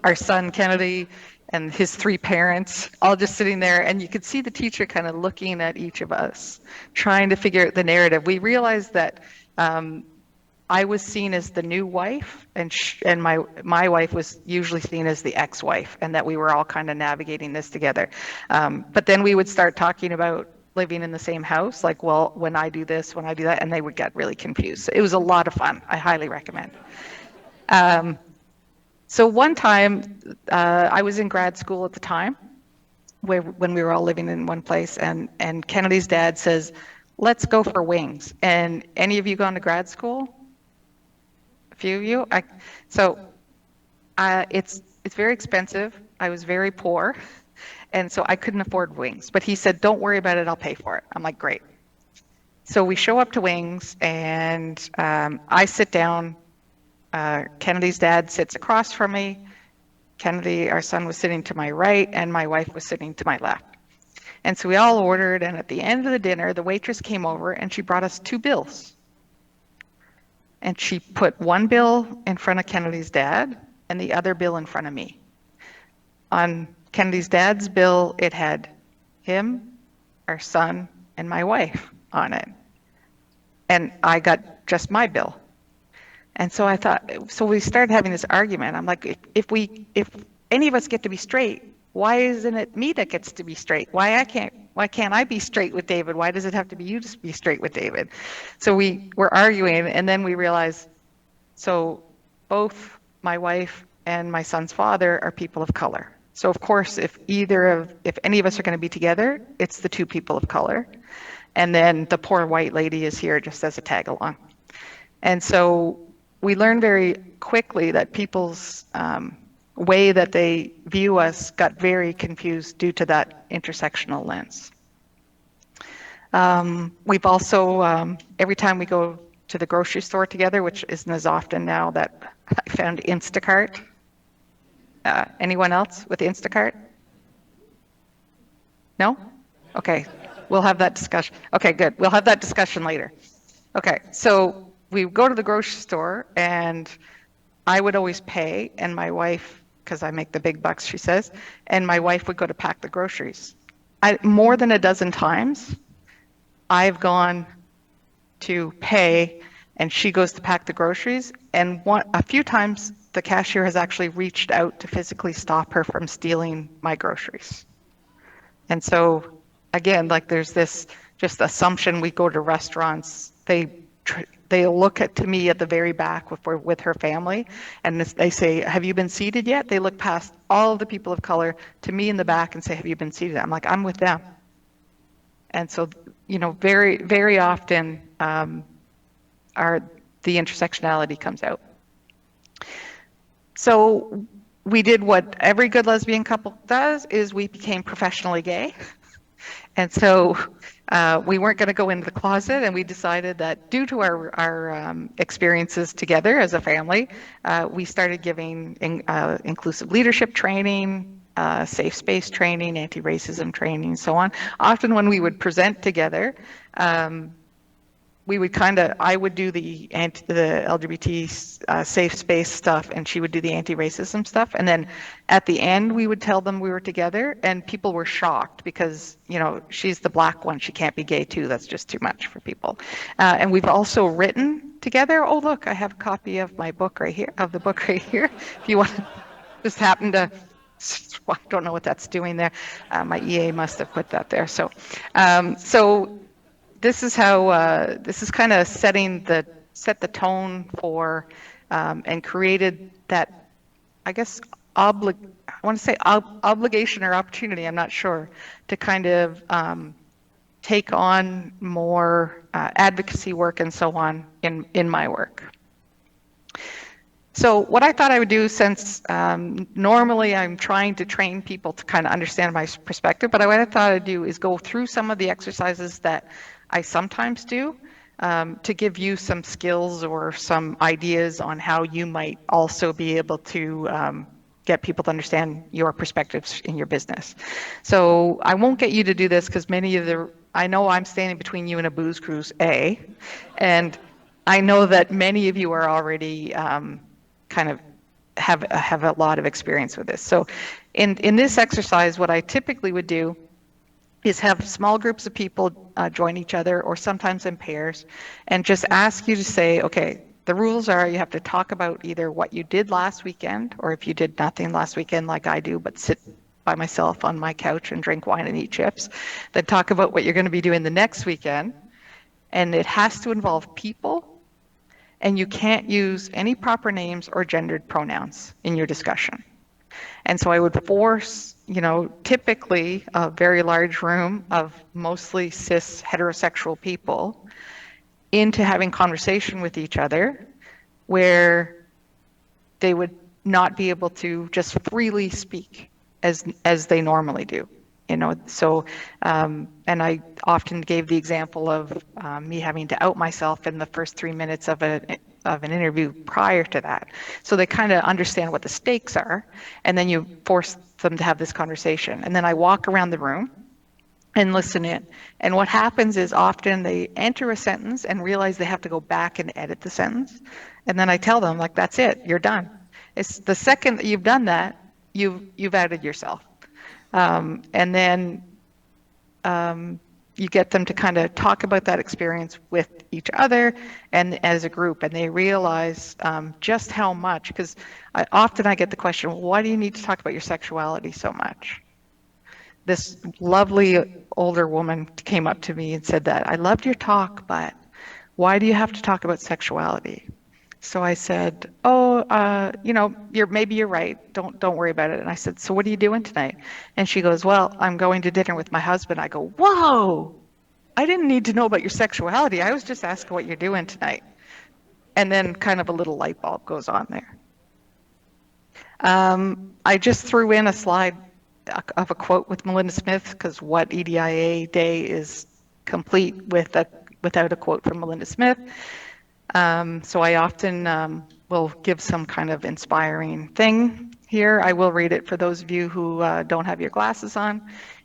our son Kennedy and his 3 parents all just sitting there, and you could see the teacher kind of looking at each of us, trying to figure out the narrative. We realized that I was seen as the new wife, and my wife was usually seen as the ex-wife, and that we were all kind of navigating this together. But then we would start talking about living in the same house, like, well, when I do this, when I do that, and they would get really confused. So it was a lot of fun. I highly recommend. So one time, I was in grad school at the time, when we were all living in one place, and Kennedy's dad says, "Let's go for wings." And any of you gone to grad school? A few of you? It's very expensive. I was very poor, and so I couldn't afford wings. But he said, "Don't worry about it, I'll pay for it." I'm like, "Great." So we show up to wings, and I sit down. Kennedy's dad sits across from me. Kennedy, our son, was sitting to my right, and my wife was sitting to my left. And so we all ordered, and at the end of the dinner, the waitress came over and she brought us 2 bills. And she put one bill in front of Kennedy's dad and the other bill in front of me. On Kennedy's dad's bill, it had him, our son, and my wife on it. And I got just my bill. And so I thought, so we started having this argument. I'm like, if any of us get to be straight, why isn't it me that gets to be straight? Why can't I be straight with David? Why does it have to be you to be straight with David? So we were arguing, and then we realized, so both my wife and my son's father are people of color. So of course, if any of us are going to be together, it's the 2 people of color. And then the poor white lady is here just as a tag along. And so we learned very quickly that people's way that they view us got very confused due to that intersectional lens. We've also, every time we go to the grocery store together, which isn't as often now that I found Instacart. Anyone else with Instacart? No? Okay, we'll have that discussion. Okay, good. We'll have that discussion later. Okay, so we go to the grocery store, and I would always pay, and my wife, because I make the big bucks, she says, and my wife would go to pack the groceries. More than a dozen times, I've gone to pay, and she goes to pack the groceries, and a few times the cashier has actually reached out to physically stop her from stealing my groceries. And so, again, like there's this just assumption. We go to restaurants, they look to me at the very back with her family, and they say, "Have you been seated yet?" They look past all of the people of color to me in the back and say, "Have you been seated?" I'm like, "I'm with them." And so, very, very often, the intersectionality comes out. So we did what every good lesbian couple does, is we became professionally gay. And so we weren't going to go into the closet, and we decided that due to our experiences together as a family, we started giving inclusive leadership training, safe space training, anti-racism training, so on. Often when we would present together, we would I would do the LGBT safe space stuff, and she would do the anti-racism stuff. And then at the end, we would tell them we were together, and people were shocked because, she's the black one. She can't be gay too. That's just too much for people. And we've also written together? Oh, look, I have a copy of my book right here, of the book right here. If you want to just happen to, I don't know what that's doing there. My EA must have put that there. So, so this is how, this is kind of set the tone for, and created that, I guess, I want to say obligation or opportunity, I'm not sure, to kind of take on more advocacy work and so on in my work. So what I thought I would do, since normally I'm trying to train people to kind of understand my perspective, but what I thought I'd do is go through some of the exercises that I sometimes do to give you some skills or some ideas on how you might also be able to get people to understand your perspectives in your business. So I won't get you to do this because I know I'm standing between you and a booze cruise, and I know that many of you are already kind of have a lot of experience with this. So in this exercise, what I typically would do is have small groups of people join each other, or sometimes in pairs, and just ask you to say, okay, the rules are you have to talk about either what you did last weekend, or if you did nothing last weekend like I do, but sit by myself on my couch and drink wine and eat chips, then talk about what you're going to be doing the next weekend. And it has to involve people, and you can't use any proper names or gendered pronouns in your discussion. And so I would force, typically a very large room of mostly cis heterosexual people into having conversation with each other where they would not be able to just freely speak as they normally do. So and I often gave the example of me having to out myself in the first 3 minutes of an interview prior to that. So they kind of understand what the stakes are, and then you force them to have this conversation. And then I walk around the room and listen in. And what happens is often they enter a sentence and realize they have to go back and edit the sentence. And then I tell them, like, that's it, you're done. It's the second that you've done that, you've added yourself. And then you get them to kind of talk about that experience with each other and as a group, and they realize just how much, because often I get the question, well, why do you need to talk about your sexuality so much? This lovely older woman came up to me and said that, I loved your talk, but why do you have to talk about sexuality? So I said, maybe you're right. Don't worry about it. And I said, so what are you doing tonight? And she goes, well, I'm going to dinner with my husband. I go, whoa, I didn't need to know about your sexuality. I was just asking what you're doing tonight. And then kind of a little light bulb goes on there. I just threw in a slide of a quote with Melinda Smith, because what EDIA Day is complete without a quote from Melinda Smith. So I often will give some kind of inspiring thing here. I will read it for those of you who don't have your glasses on.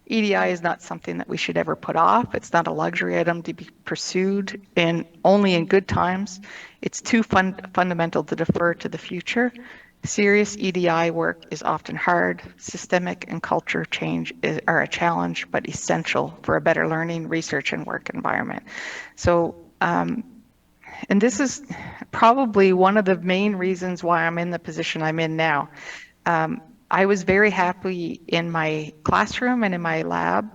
EDI is not something that we should ever put off. It's not a luxury item to be pursued only in good times. It's too fundamental to defer to the future. Serious EDI work is often hard. Systemic and culture change are a challenge, but essential for a better learning, research, and work environment. So, and this is probably one of the main reasons why I'm in the position I'm in now. I was very happy in my classroom and in my lab.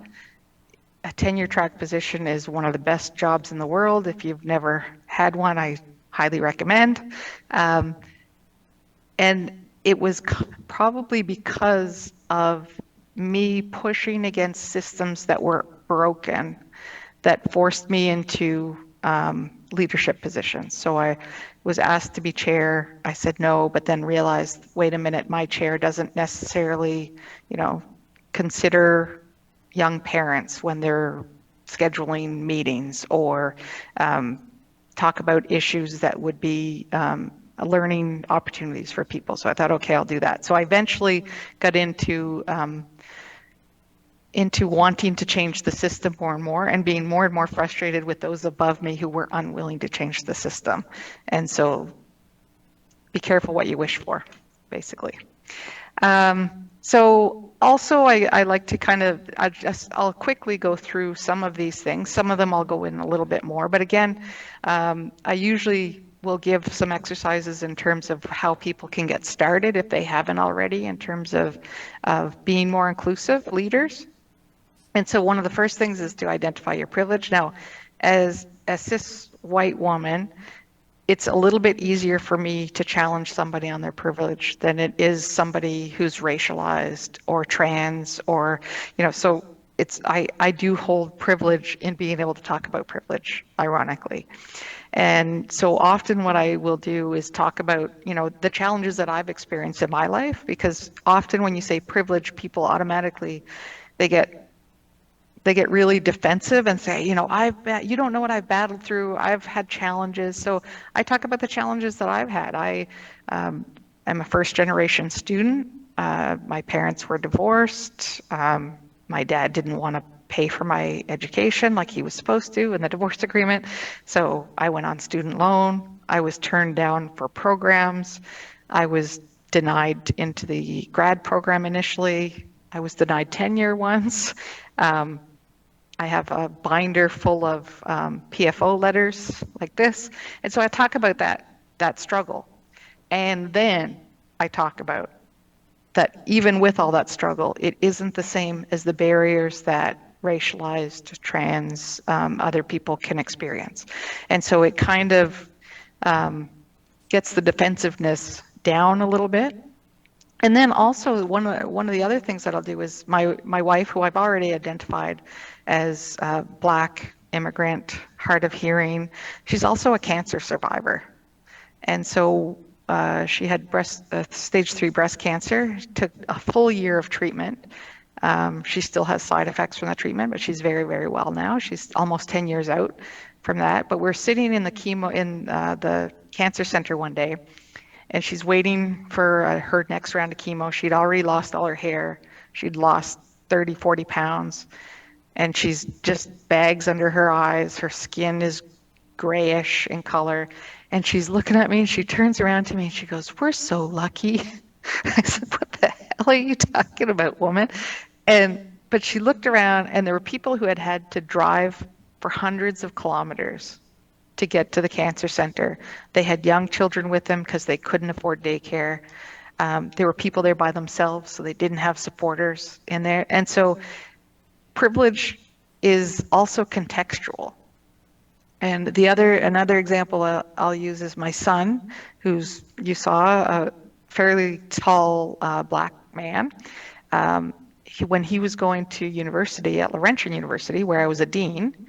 A tenure track position is one of the best jobs in the world. If you've never had one, I highly recommend. And it was probably because of me pushing against systems that were broken that forced me into leadership positions. So I was asked to be chair. I said no, but then realized, wait a minute, my chair doesn't necessarily, consider young parents when they're scheduling meetings or talk about issues that would be learning opportunities for people. So I thought, okay, I'll do that. So I eventually got into wanting to change the system more and being more and more frustrated with those above me who were unwilling to change the system. And so be careful what you wish for, basically. So also I like to I'll quickly go through some of these things. Some of them I'll go in a little bit more, but again, I usually we'll give some exercises in terms of how people can get started if they haven't already, in terms of being more inclusive leaders. And so one of the first things is to identify your privilege. Now, as a cis white woman, it's a little bit easier for me to challenge somebody on their privilege than it is somebody who's racialized or trans, or, so I do hold privilege in being able to talk about privilege, ironically. And so often what I will do is talk about, the challenges that I've experienced in my life, because often when you say privilege, people automatically, they get really defensive and say, you don't know what I've battled through. I've had challenges. So I talk about the challenges that I've had. I am a first generation student. My parents were divorced. My dad didn't want to pay for my education like he was supposed to in the divorce agreement. So I went on student loan. I was turned down for programs. I was denied into the grad program initially. I was denied tenure once. I have a binder full of PFO letters like this. And so I talk about that struggle. And then I talk about that even with all that struggle, it isn't the same as the barriers that racialized, trans, other people can experience. And so it kind of gets the defensiveness down a little bit. And then also one of the other things that I'll do is my wife, who I've already identified as Black, immigrant, hard of hearing, she's also a cancer survivor. And so she had stage 3 breast cancer, took a full year of treatment. She still has side effects from that treatment, but she's very, very well now. She's almost 10 years out from that. But we're sitting in the the cancer center one day, and she's waiting for her next round of chemo. She'd already lost all her hair. She'd lost 30, 40 pounds. And she's just bags under her eyes. Her skin is grayish in color. And she's looking at me, and she turns around to me and she goes, "We're so lucky." I said, "What the hell are you talking about, woman?" But she looked around, and there were people who had to drive for hundreds of kilometers to get to the cancer center. They had young children with them because they couldn't afford daycare. There were people there by themselves, so they didn't have supporters in there. And so privilege is also contextual. And another example I'll use is my son, who's, you saw, a fairly tall Black man. When he was going to university at Laurentian University, where I was a dean,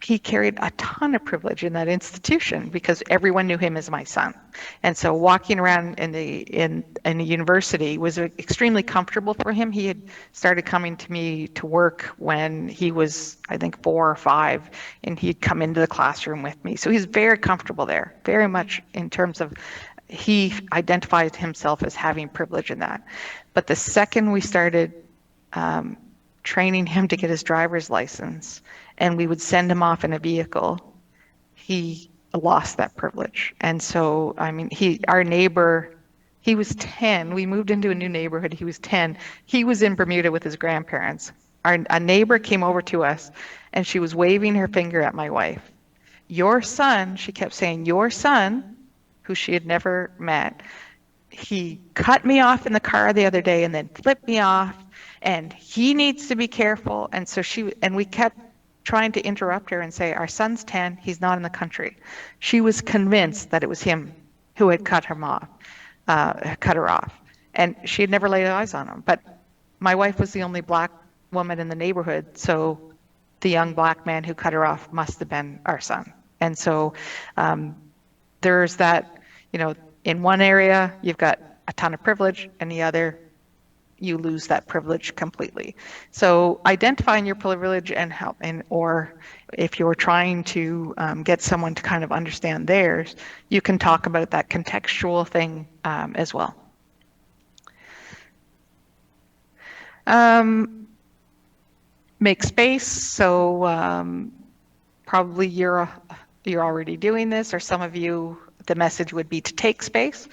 he carried a ton of privilege in that institution because everyone knew him as my son. And so walking around in the university was extremely comfortable for him. He had started coming to me to work when he was, I think, 4 or 5, and he'd come into the classroom with me. So he's very comfortable there, very much in terms of he identified himself as having privilege in that. But the second we started training him to get his driver's license, and we would send him off in a vehicle, he lost that privilege. And so, I mean, our neighbor, he was 10. We moved into a new neighborhood. He was 10. He was in Bermuda with his grandparents. A neighbor came over to us, and she was waving her finger at my wife. "Your son," she kept saying, "your son," who she had never met, "he cut me off in the car the other day and then flipped me off, and he needs to be careful." And so we kept trying to interrupt her and say, "Our son's 10, he's not in the country." She was convinced that it was him who had cut her off. And she had never laid eyes on him. But my wife was the only Black woman in the neighborhood, so the young Black man who cut her off must have been our son. And so there's that, in one area, you've got a ton of privilege, and the other, you lose that privilege completely. So identifying your privilege and help, or if you're trying to get someone to kind of understand theirs, you can talk about that contextual thing as well. Make space. So probably you're already doing this, or some of you, the message would be to take space.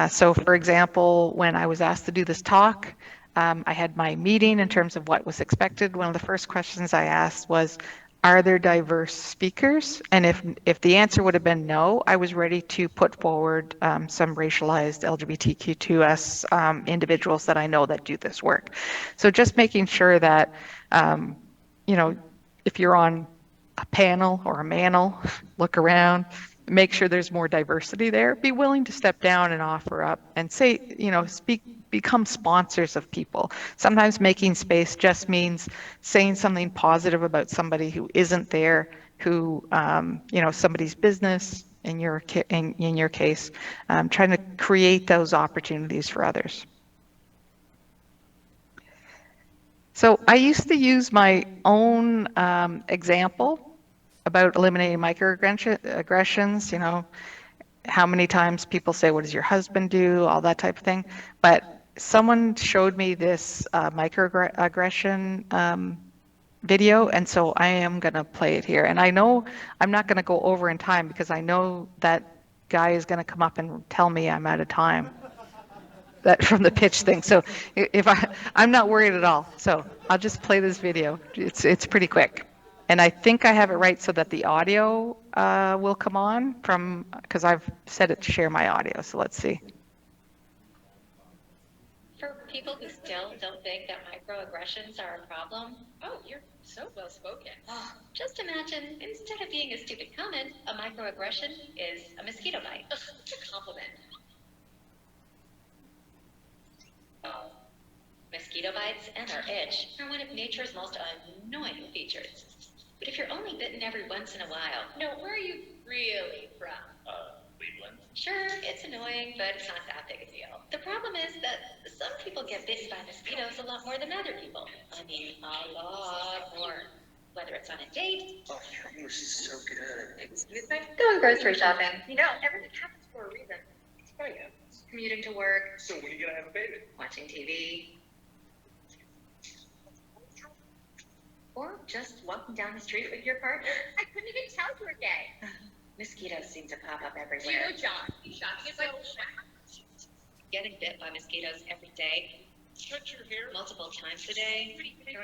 So for example, when I was asked to do this talk, I had my meeting in terms of what was expected. One of the first questions I asked was, are there diverse speakers? And if the answer would have been no, I was ready to put forward some racialized LGBTQ2S individuals that I know that do this work. So just making sure that, you know, if you're on a panel or a manel, look around, make sure there's more diversity there. Be willing to step down and offer up and say, you know, become sponsors of people. Sometimes making space just means saying something positive about somebody who isn't there, who, you know, somebody's business, in your case, trying to create those opportunities for others. So I used to use my own example about eliminating microaggressions, you know, how many times people say, what does your husband do, all that type of thing. But someone showed me this microaggression video, and so I am going to play it here. And I know I'm not going to go over in time because I know that guy is going to come up and tell me I'm out of time. That from the pitch thing. So if I'm not worried at all. So I'll just play this video. It's pretty quick. And I think I have it right so that the audio will come on from, because I've set it to share my audio. So let's see. For people who still don't think that microaggressions are a problem, oh, you're so well spoken. Oh, just imagine, instead of being a stupid comment, a microaggression is a mosquito bite. Ugh, it's a compliment. Mosquito bites and our itch are one of nature's most annoying features. But if you're only bitten every once in a while, no, where are you really from? Cleveland. Sure, it's annoying, but it's not that big a deal. The problem is that some people get bitten by mosquitoes a lot more than other people. I mean, a lot more. Whether it's on a date. Oh, your English is so good. Excuse me? Going grocery shopping. You know, everything happens for a reason. Oh, yeah. Commuting to work. So when are you gonna have a baby? Watching TV. Or just walking down the street with your partner. I couldn't even tell you were gay. Mosquitoes seem to pop up everywhere. Do you know John? He's shocking. It's like getting bit by mosquitoes every day. Cut your hair multiple times a day. I know.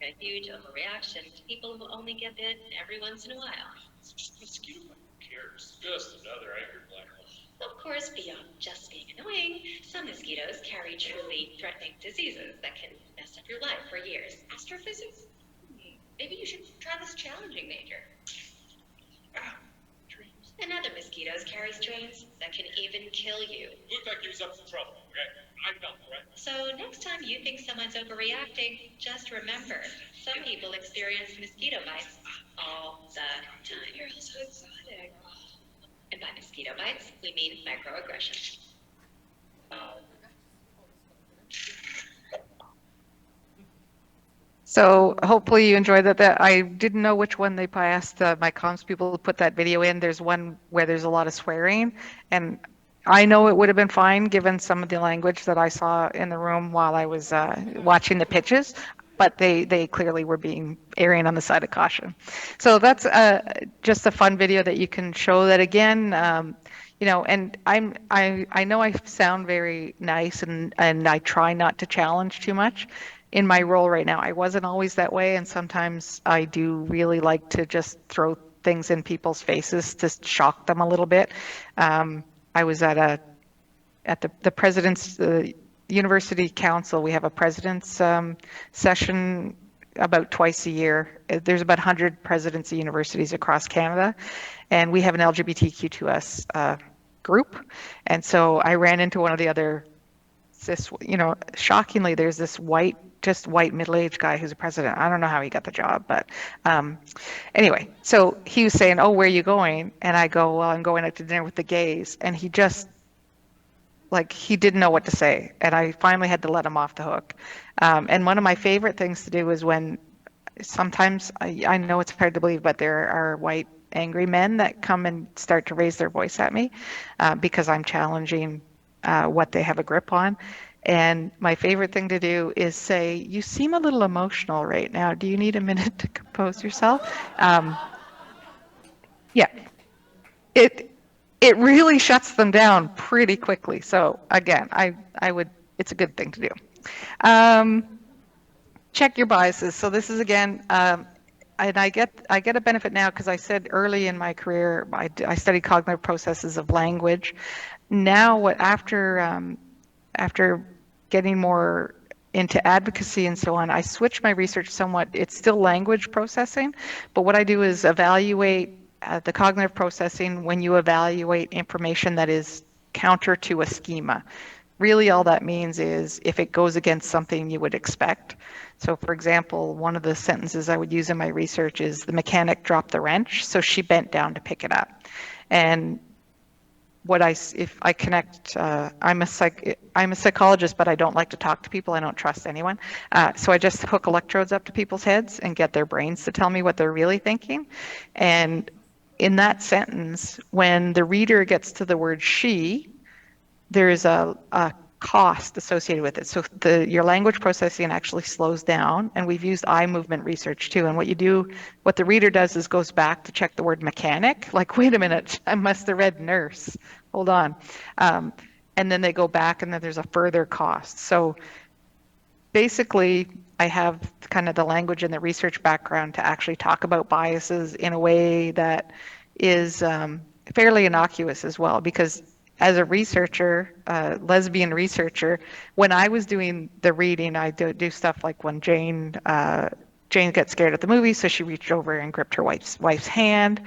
A huge overreaction to people who only get bit every once in a while. Mosquito, who cares? Just another angry black hole. Of course, beyond just being annoying, some mosquitoes carry truly threatening diseases that can mess up your life for years. Astrophysics? Maybe you should try this challenging major. And other mosquitoes carry strains that can even kill you. Looks like you're up some trouble, okay? I felt right. So next time you think someone's overreacting, just remember, some people experience mosquito bites all the time. You're so exotic. And by mosquito bites, we mean microaggressions. So hopefully you enjoyed that. I didn't know which one they asked my comms people to put that video in. There's one where there's a lot of swearing, and I know it would have been fine given some of the language that I saw in the room while I was watching the pitches, but they clearly were erring on the side of caution. So that's just a fun video that you can show that again. You know, and I know I sound very nice and I try not to challenge too much in my role right now. I wasn't always that way, and sometimes I do really like to just throw things in people's faces to shock them a little bit. I was at the president's university council. We have a president's session about twice a year. There's about 100 presidents of universities across Canada, and we have an LGBTQ2S group. And so I ran into one of the other you know, shockingly, there's this white middle-aged guy who's a president. I don't know how he got the job, but anyway, so he was saying, oh, where are you going? And I go, well, I'm going out to dinner with the gays. And he just, like, he didn't know what to say. And I finally had to let him off the hook. And one of my favorite things to do is when sometimes, I know it's hard to believe, but there are white angry men that come and start to raise their voice at me because I'm challenging what they have a grip on. And my favorite thing to do is say, you seem a little emotional right now. Do you need a minute to compose yourself? Yeah. it really shuts them down pretty quickly. So again, I would, it's a good thing to do. Check your biases. So this is again, and I get a benefit now because I said early in my career, I studied cognitive processes of language. Now, after getting more into advocacy and so on, I switched my research somewhat. It's still language processing, but what I do is evaluate the cognitive processing when you evaluate information that is counter to a schema. Really all that means is if it goes against something you would expect. So for example, one of the sentences I would use in my research is the mechanic dropped the wrench, so she bent down to pick it up. And if I connect, I'm a psychologist, but I don't like to talk to people. I don't trust anyone. So I just hook electrodes up to people's heads and get their brains to tell me what they're really thinking. And in that sentence, when the reader gets to the word she, there's a cost associated with it. So your language processing actually slows down, and we've used eye movement research too. And what the reader does is goes back to check the word mechanic, like, wait a minute, I must have read nurse, hold on. And then they go back and then there's a further cost. So basically, I have kind of the language and the research background to actually talk about biases in a way that is fairly innocuous as well, because as a researcher, lesbian researcher, when I was doing the reading, I do stuff like when Jane gets scared at the movie, so she reached over and gripped her wife's hand.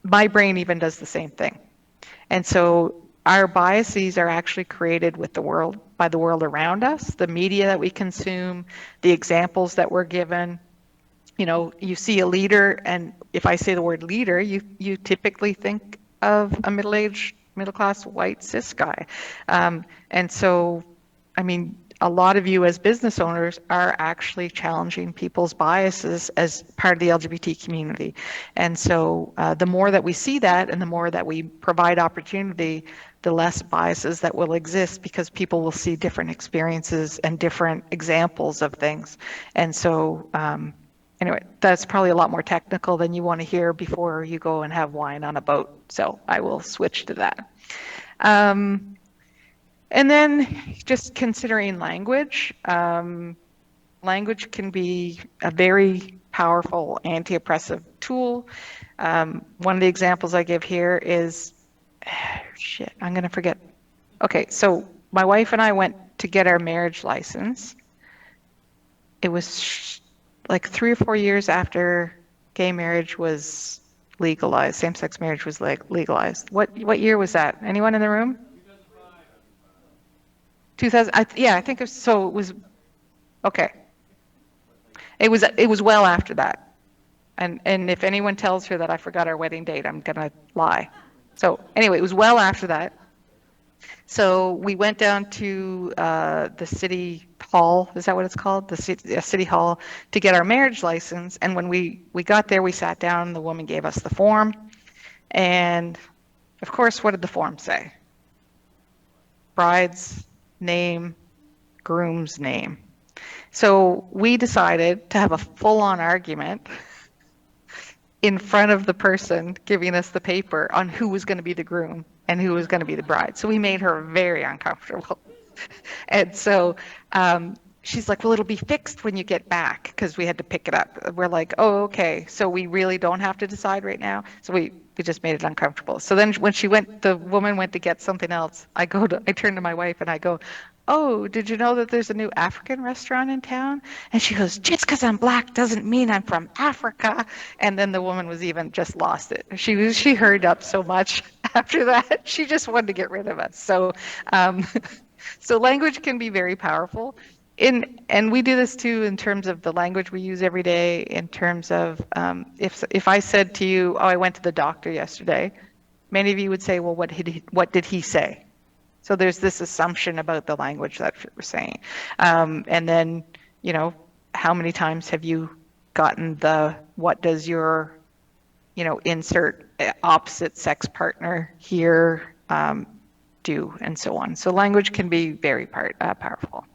My brain even does the same thing. And so our biases are actually created with the world, by the world around us, the media that we consume, the examples that we're given. You know, you see a leader, and if I say the word leader, you typically think of a middle-aged, middle-class, white, cis guy. And so, I mean, a lot of you as business owners are actually challenging people's biases as part of the LGBT community. And so the more that we see that and the more that we provide opportunity, the less biases that will exist, because people will see different experiences and different examples of things. And so, anyway, that's probably a lot more technical than you want to hear before you go and have wine on a boat. So I will switch to that. And then just considering language. Language can be a very powerful anti-oppressive tool. One of the examples I give here is, shit, I'm going to forget. Okay, so my wife and I went to get our marriage license. It was like 3 or 4 years after gay marriage was legalized, same-sex marriage was legalized. What year was that? Anyone in the room? 2000. Yeah, I think it was. Okay. It was well after that, and if anyone tells her that I forgot our wedding date, I'm gonna lie. So anyway, it was well after that. So we went down to the city hall, is that what it's called? The city hall, to get our marriage license. And when we got there, we sat down, the woman gave us the form. And of course, what did the form say? Bride's name, groom's name. So we decided to have a full-on argument in front of the person giving us the paper on who was going to be the groom and who was going to be the bride. So we made her very uncomfortable. And so she's like, well, it'll be fixed when you get back, because we had to pick it up. We're like, oh, okay. So we really don't have to decide right now. So we just made it uncomfortable. So then when the woman went to get something else, I turn to my wife and I go, oh, did you know that there's a new African restaurant in town? And she goes, just because I'm black doesn't mean I'm from Africa. And then the woman was even just lost it. She hurried up so much after that. She just wanted to get rid of us. So, so language can be very powerful. And we do this too in terms of the language we use every day, in terms of if I said to you, oh, I went to the doctor yesterday, many of you would say, well, what did he say? So there's this assumption about the language that we're saying. And then, you know, how many times have you gotten what does your, you know, insert opposite sex partner here do, and so on. So language can be very powerful.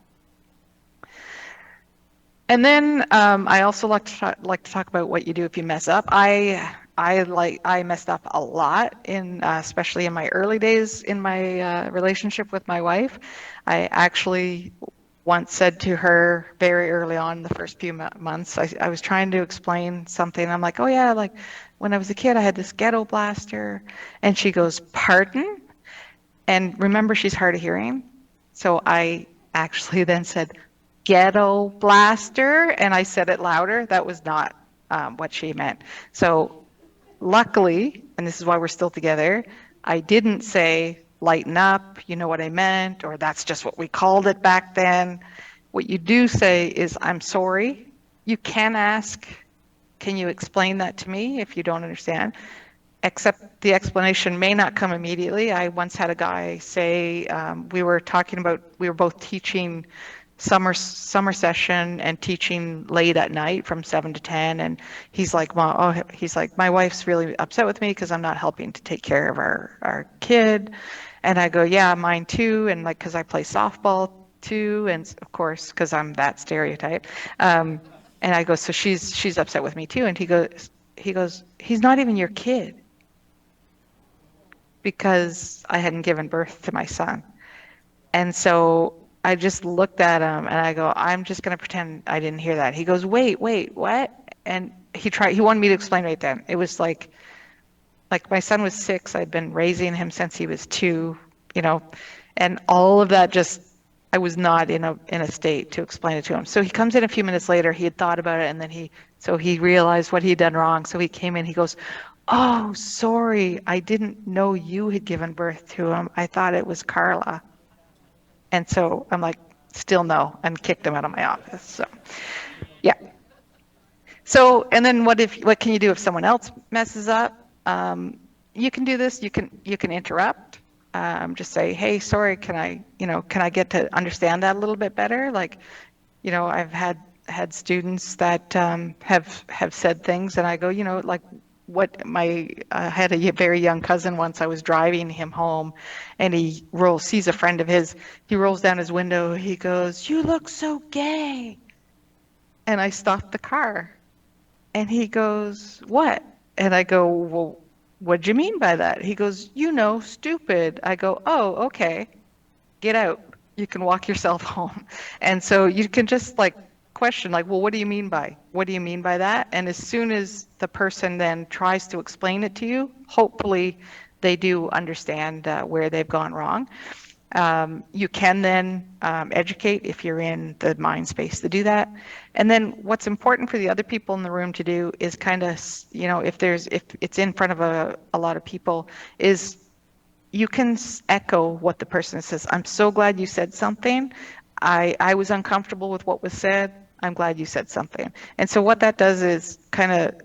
And then I also like to talk about what you do if you mess up. I I messed up a lot especially in my early days in my relationship with my wife. I actually once said to her very early on in the first few months, I was trying to explain something. I'm like, oh yeah, like when I was a kid, I had this ghetto blaster. And she goes, pardon? And remember, she's hard of hearing. So I actually then said, ghetto blaster. And I said it louder. That was not what she meant. So luckily, and this is why we're still together, I didn't say, lighten up, you know what I meant, or that's just what we called it back then. What you do say is, I'm sorry. You can ask, can you explain that to me if you don't understand? Except the explanation may not come immediately. I once had a guy say, we were both teaching summer session and teaching late at night from 7 to 10, and he's like, my wife's really upset with me because I'm not helping to take care of our kid. And I go, yeah, mine too, and like because I play softball too, and of course because I'm that stereotype. And I go, so she's upset with me too, and he goes, he's not even your kid, because I hadn't given birth to my son. And so I just looked at him and I go, I'm just going to pretend I didn't hear that. He goes, wait, what? And he wanted me to explain right then. It was like my son was 6. I'd been raising him since he was 2, and all of that I was not in a state to explain it to him. So he comes in a few minutes later, he had thought about it, and then he realized what he'd done wrong. So he came in, he goes, oh, sorry, I didn't know you had given birth to him. I thought it was Carla. And so I'm like, still no, and kicked him out of my office. So, yeah. So, and then what can you do if someone else messes up? You can do this. You can interrupt. Just say, hey, sorry, can I get to understand that a little bit better? Like, I've had students that have said things, and I go, like, I had a very young cousin once. I was driving him home, and he sees a friend of his. He rolls down his window. He goes, you look so gay. And I stopped the car, and he goes, what? And I go, well, what do you mean by that? He goes, stupid. I go, oh, okay, get out. You can walk yourself home. And so you can just question, well, what do you mean by that? And as soon as the person then tries to explain it to you, hopefully they do understand where they've gone wrong. You can then educate if you're in the mind space to do that. And then what's important for the other people in the room to do is kind of, if it's in front of a lot of people, is you can echo what the person says. I'm so glad you said something. I was uncomfortable with what was said. I'm glad you said something. And so what that does is kind of,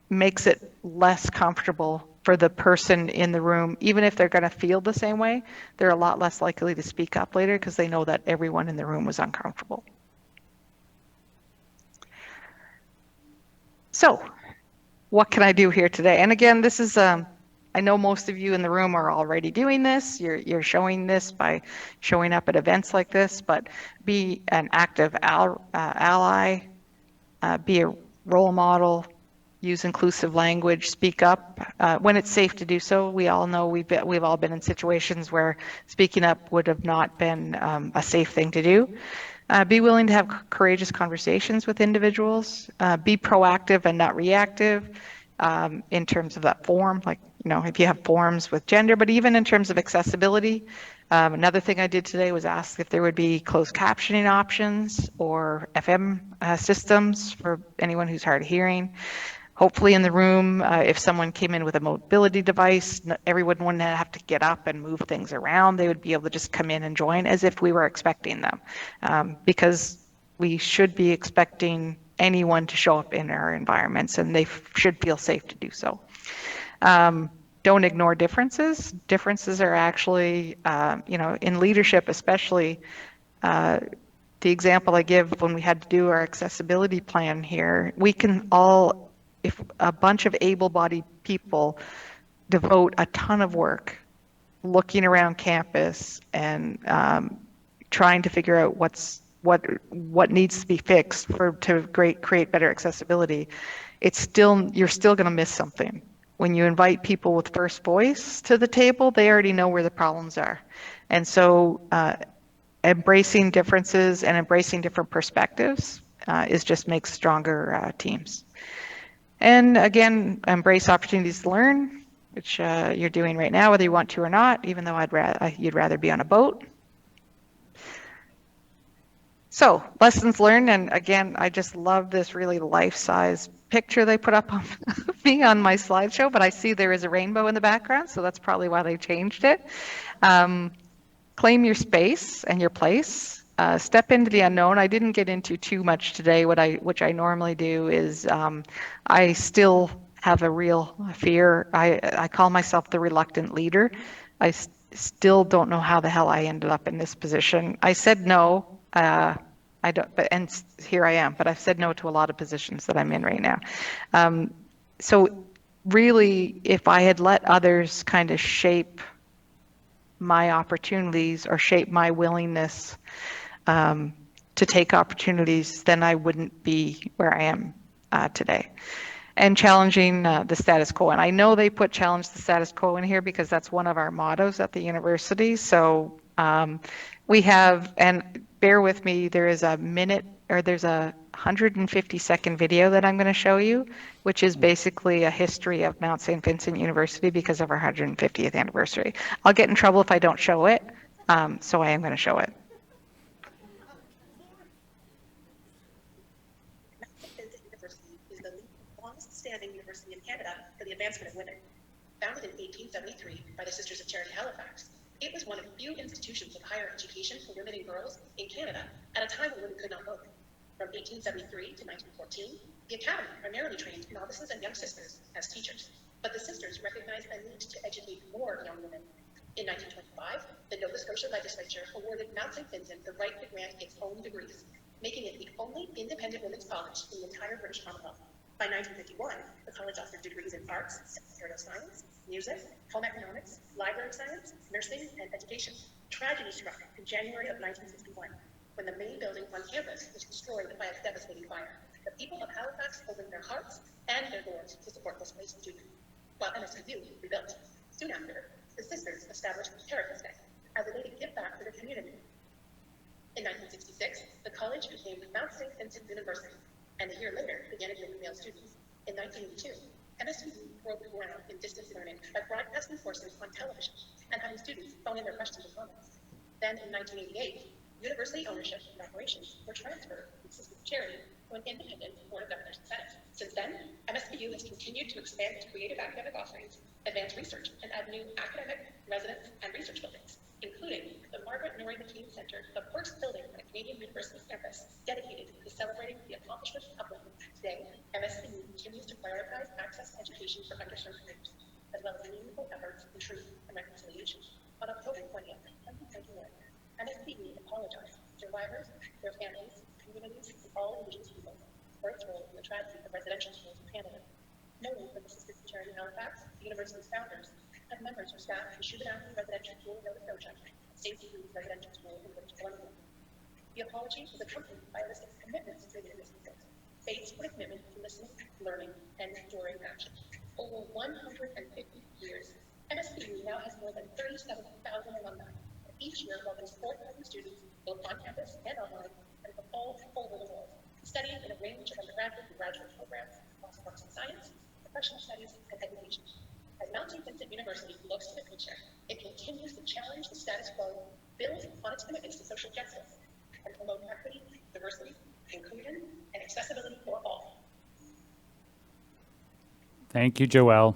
makes it less comfortable for the person in the room. Even if they're going to feel the same way, they're a lot less likely to speak up later because they know that everyone in the room was uncomfortable. So what can I do here today? And again, this is, I know most of you in the room are already doing this. You're showing this by showing up at events like this, but be an active ally, be a role model, use inclusive language, speak up when it's safe to do so. We all know we've all been in situations where speaking up would have not been a safe thing to do. Be willing to have courageous conversations with individuals. Be proactive and not reactive in terms of that form, if you have forms with gender, but even in terms of accessibility. Another thing I did today was ask if there would be closed captioning options or FM systems for anyone who's hard of hearing. Hopefully in the room, if someone came in with a mobility device, everyone wouldn't have to get up and move things around. They would be able to just come in and join as if we were expecting them, because we should be expecting anyone to show up in our environments, and they should feel safe to do so. Don't ignore differences. Differences are actually, in leadership especially, the example I give when we had to do our accessibility plan here, we can all, if a bunch of able-bodied people devote a ton of work looking around campus and trying to figure out what's what needs to be fixed to create better accessibility, you're still going to miss something. When you invite people with first voice to the table, they already know where the problems are. And so embracing differences and embracing different perspectives just makes stronger teams. And again, embrace opportunities to learn, which you're doing right now, whether you want to or not, even though you'd rather be on a boat. So lessons learned, and again, I just love this really life-size picture they put up on me on my slideshow, but I see there is a rainbow in the background, so that's probably why they changed it. Claim your space and your place. Step into the unknown. I didn't get into too much today. Which I normally do is I still have a real fear. I call myself the reluctant leader. I still don't know how the hell I ended up in this position. I said no. And here I am, but I've said no to a lot of positions that I'm in right now. So really, if I had let others kind of shape my opportunities or shape my willingness to take opportunities, then I wouldn't be where I am today. And challenging the status quo. And I know they put challenge the status quo in here because that's one of our mottos at the university. So we have, and bear with me, there's a 150-second video that I'm going to show you, which is basically a history of Mount St. Vincent University because of our 150th anniversary. I'll get in trouble if I don't show it, so I am going to show it. Mount St. Vincent University is the longest-standing university in Canada for the advancement of women. Founded in 1873 by the Sisters of Charity Halifax, it was one of few institutions of higher education for women and girls in Canada at a time when women could not vote. From 1873 to 1914, the Academy primarily trained novices and young sisters as teachers, but the sisters recognized a need to educate more young women. In 1925, the Nova Scotia legislature awarded Mount St. Vincent the right to grant its own degrees, making it the only independent women's college in the entire British Commonwealth. By 1951, the college offered degrees in arts, secretarial science, music, home economics, library science, nursing, and education. Tragedy struck in January of 1961, when the main building on campus was destroyed by a devastating fire. The people of Halifax opened their hearts and their doors to support displaced students, while MSVU rebuilt. Soon after, the sisters established Therapist Day as a way to give back to the community. In 1966, the college became Mount St. Vincent University, and a year later began admitting male students. In 1982, MSVU broke ground in distance learning by broadcasting courses on television and having students phone in their questions and comments. Then in 1988, university ownership and operations were transferred from the Sisters of Charity to an independent board of governors and senate. Since then, MSVU has continued to expand its creative academic offerings, advance research, and add new academic, residence, and research buildings, including the Margaret Norrie McKean Center, the first building on a Canadian university campus dedicated to celebrating the accomplishments of women. Today, MSVU continues to prioritize access to education for underserved groups, as well as meaningful efforts in truth and reconciliation. On October 20th, 2021, MSVU apologized to survivors, their families, communities, and all Indigenous people for its role in the tragedy of residential schools in Canada. Knowing that the Sisters of Charity Halifax, the university's founders, and members of staff at the Shubenacadie Residential School in Nova Scotia, and St. Jude's Residential School in British Columbia. The apology was accompanied by a list of commitments to the university, based on a commitment to listening, learning, and enduring action. Over 150 years, MSVU now has more than 37,000 alumni, and each year welcomes 4,000 students, both on campus and online, and from all over the world, studying in a range of undergraduate and graduate programs across arts and science, professional studies, and education. As Mount St. Vincent University looks to the future, it continues to challenge the status quo, build on its commitments to social justice, and promote equity, diversity, inclusion, and accessibility for all. Thank you, Joël.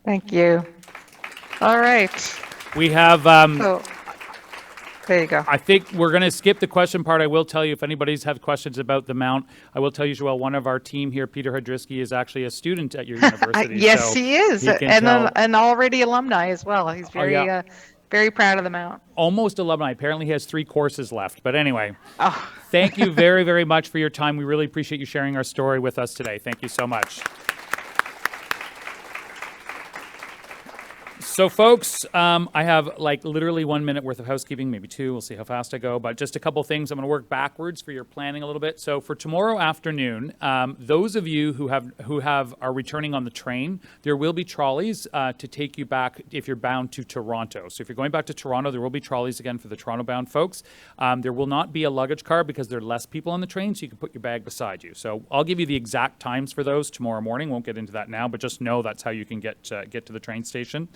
Thank you. All right. We have. There you go. I think we're going to skip the question part. I will tell you if anybody's have questions about the Mount. I will tell you, Joël, one of our team here, Peter Hadrisky, is actually a student at your university. Yes, so he is, and an already alumni as well. He's very, very proud of the Mount. Almost alumni. Apparently, he has 3 courses left. But anyway, thank you very, very much for your time. We really appreciate you sharing our story with us today. Thank you so much. So folks, I have like literally 1 minute worth of housekeeping, maybe 2. We'll see how fast I go. But just a couple things. I'm going to work backwards for your planning a little bit. So for tomorrow afternoon, those of you who are returning on the train, there will be trolleys to take you back if you're bound to Toronto. So if you're going back to Toronto, there will be trolleys again for the Toronto-bound folks. There will not be a luggage car because there are less people on the train, so you can put your bag beside you. So I'll give you the exact times for those tomorrow morning. Won't get into that now, but just know that's how you can get to the train station.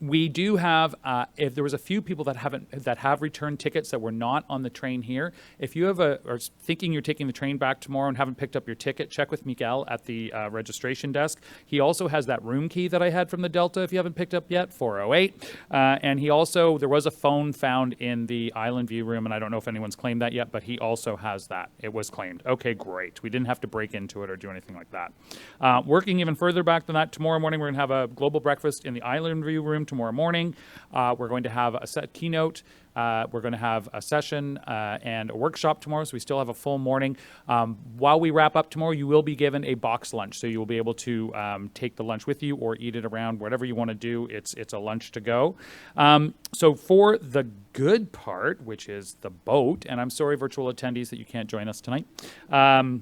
We do have, if there was a few people that have returned tickets that were not on the train here, if you have are thinking you're taking the train back tomorrow and haven't picked up your ticket, check with Miguel at the registration desk. He also has that room key that I had from the Delta if you haven't picked up yet, 408. And he also, there was a phone found in the Island View room, and I don't know if anyone's claimed that yet, but he also has that. It was claimed. Okay, great. We didn't have to break into it or do anything like that. Working even further back than that, tomorrow morning we're going to have a global breakfast in the Island View room tomorrow morning. We're going to have a set keynote. We're going to have a session and a workshop tomorrow, so we still have a full morning. While we wrap up tomorrow, you will be given a box lunch, so you will be able to take the lunch with you or eat it around, whatever you want to do. It's a lunch to go. So for the good part, which is the boat, and I'm sorry, virtual attendees, that you can't join us tonight. A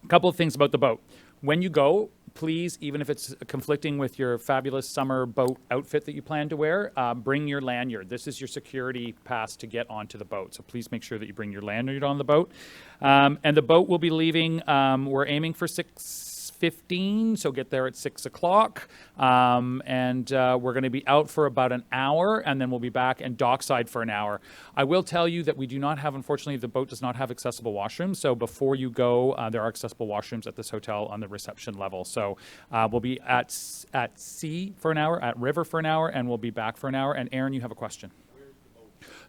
couple of things about the boat. When you go, please, even if it's conflicting with your fabulous summer boat outfit that you plan to wear, bring your lanyard. This is your security pass to get onto the boat. So please make sure that you bring your lanyard on the boat. And the boat will be leaving, we're aiming for 6:15, so get there at 6 o'clock. And we're going to be out for about an hour, and then we'll be back and dockside for an hour. I will tell you that we do not have, unfortunately, the boat does not have accessible washrooms. So before you go, there are accessible washrooms at this hotel on the reception level. So we'll be at sea for an hour, at river for an hour, and we'll be back for an hour. And Aaron, you have a question.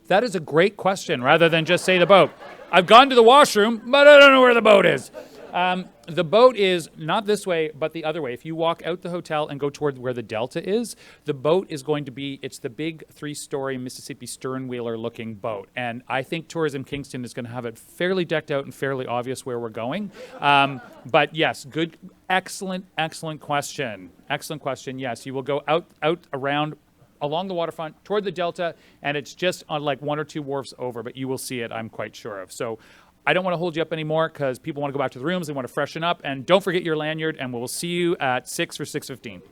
That is a great question, rather than just say the boat. I've gone to the washroom, but I don't know where the boat is. The boat is not this way, but the other way. If you walk out the hotel and go toward where the Delta is, the boat is going to be, it's the big 3-story Mississippi sternwheeler looking boat. And I think Tourism Kingston is going to have it fairly decked out and fairly obvious where we're going. But yes, good, excellent question. Excellent question. Yes, you will go out around along the waterfront toward the Delta, and it's just on like 1 or 2 wharfs over, but you will see it, I'm quite sure of. So I don't want to hold you up anymore because people want to go back to the rooms, they want to freshen up, and don't forget your lanyard, and we'll see you at 6 or 6:15.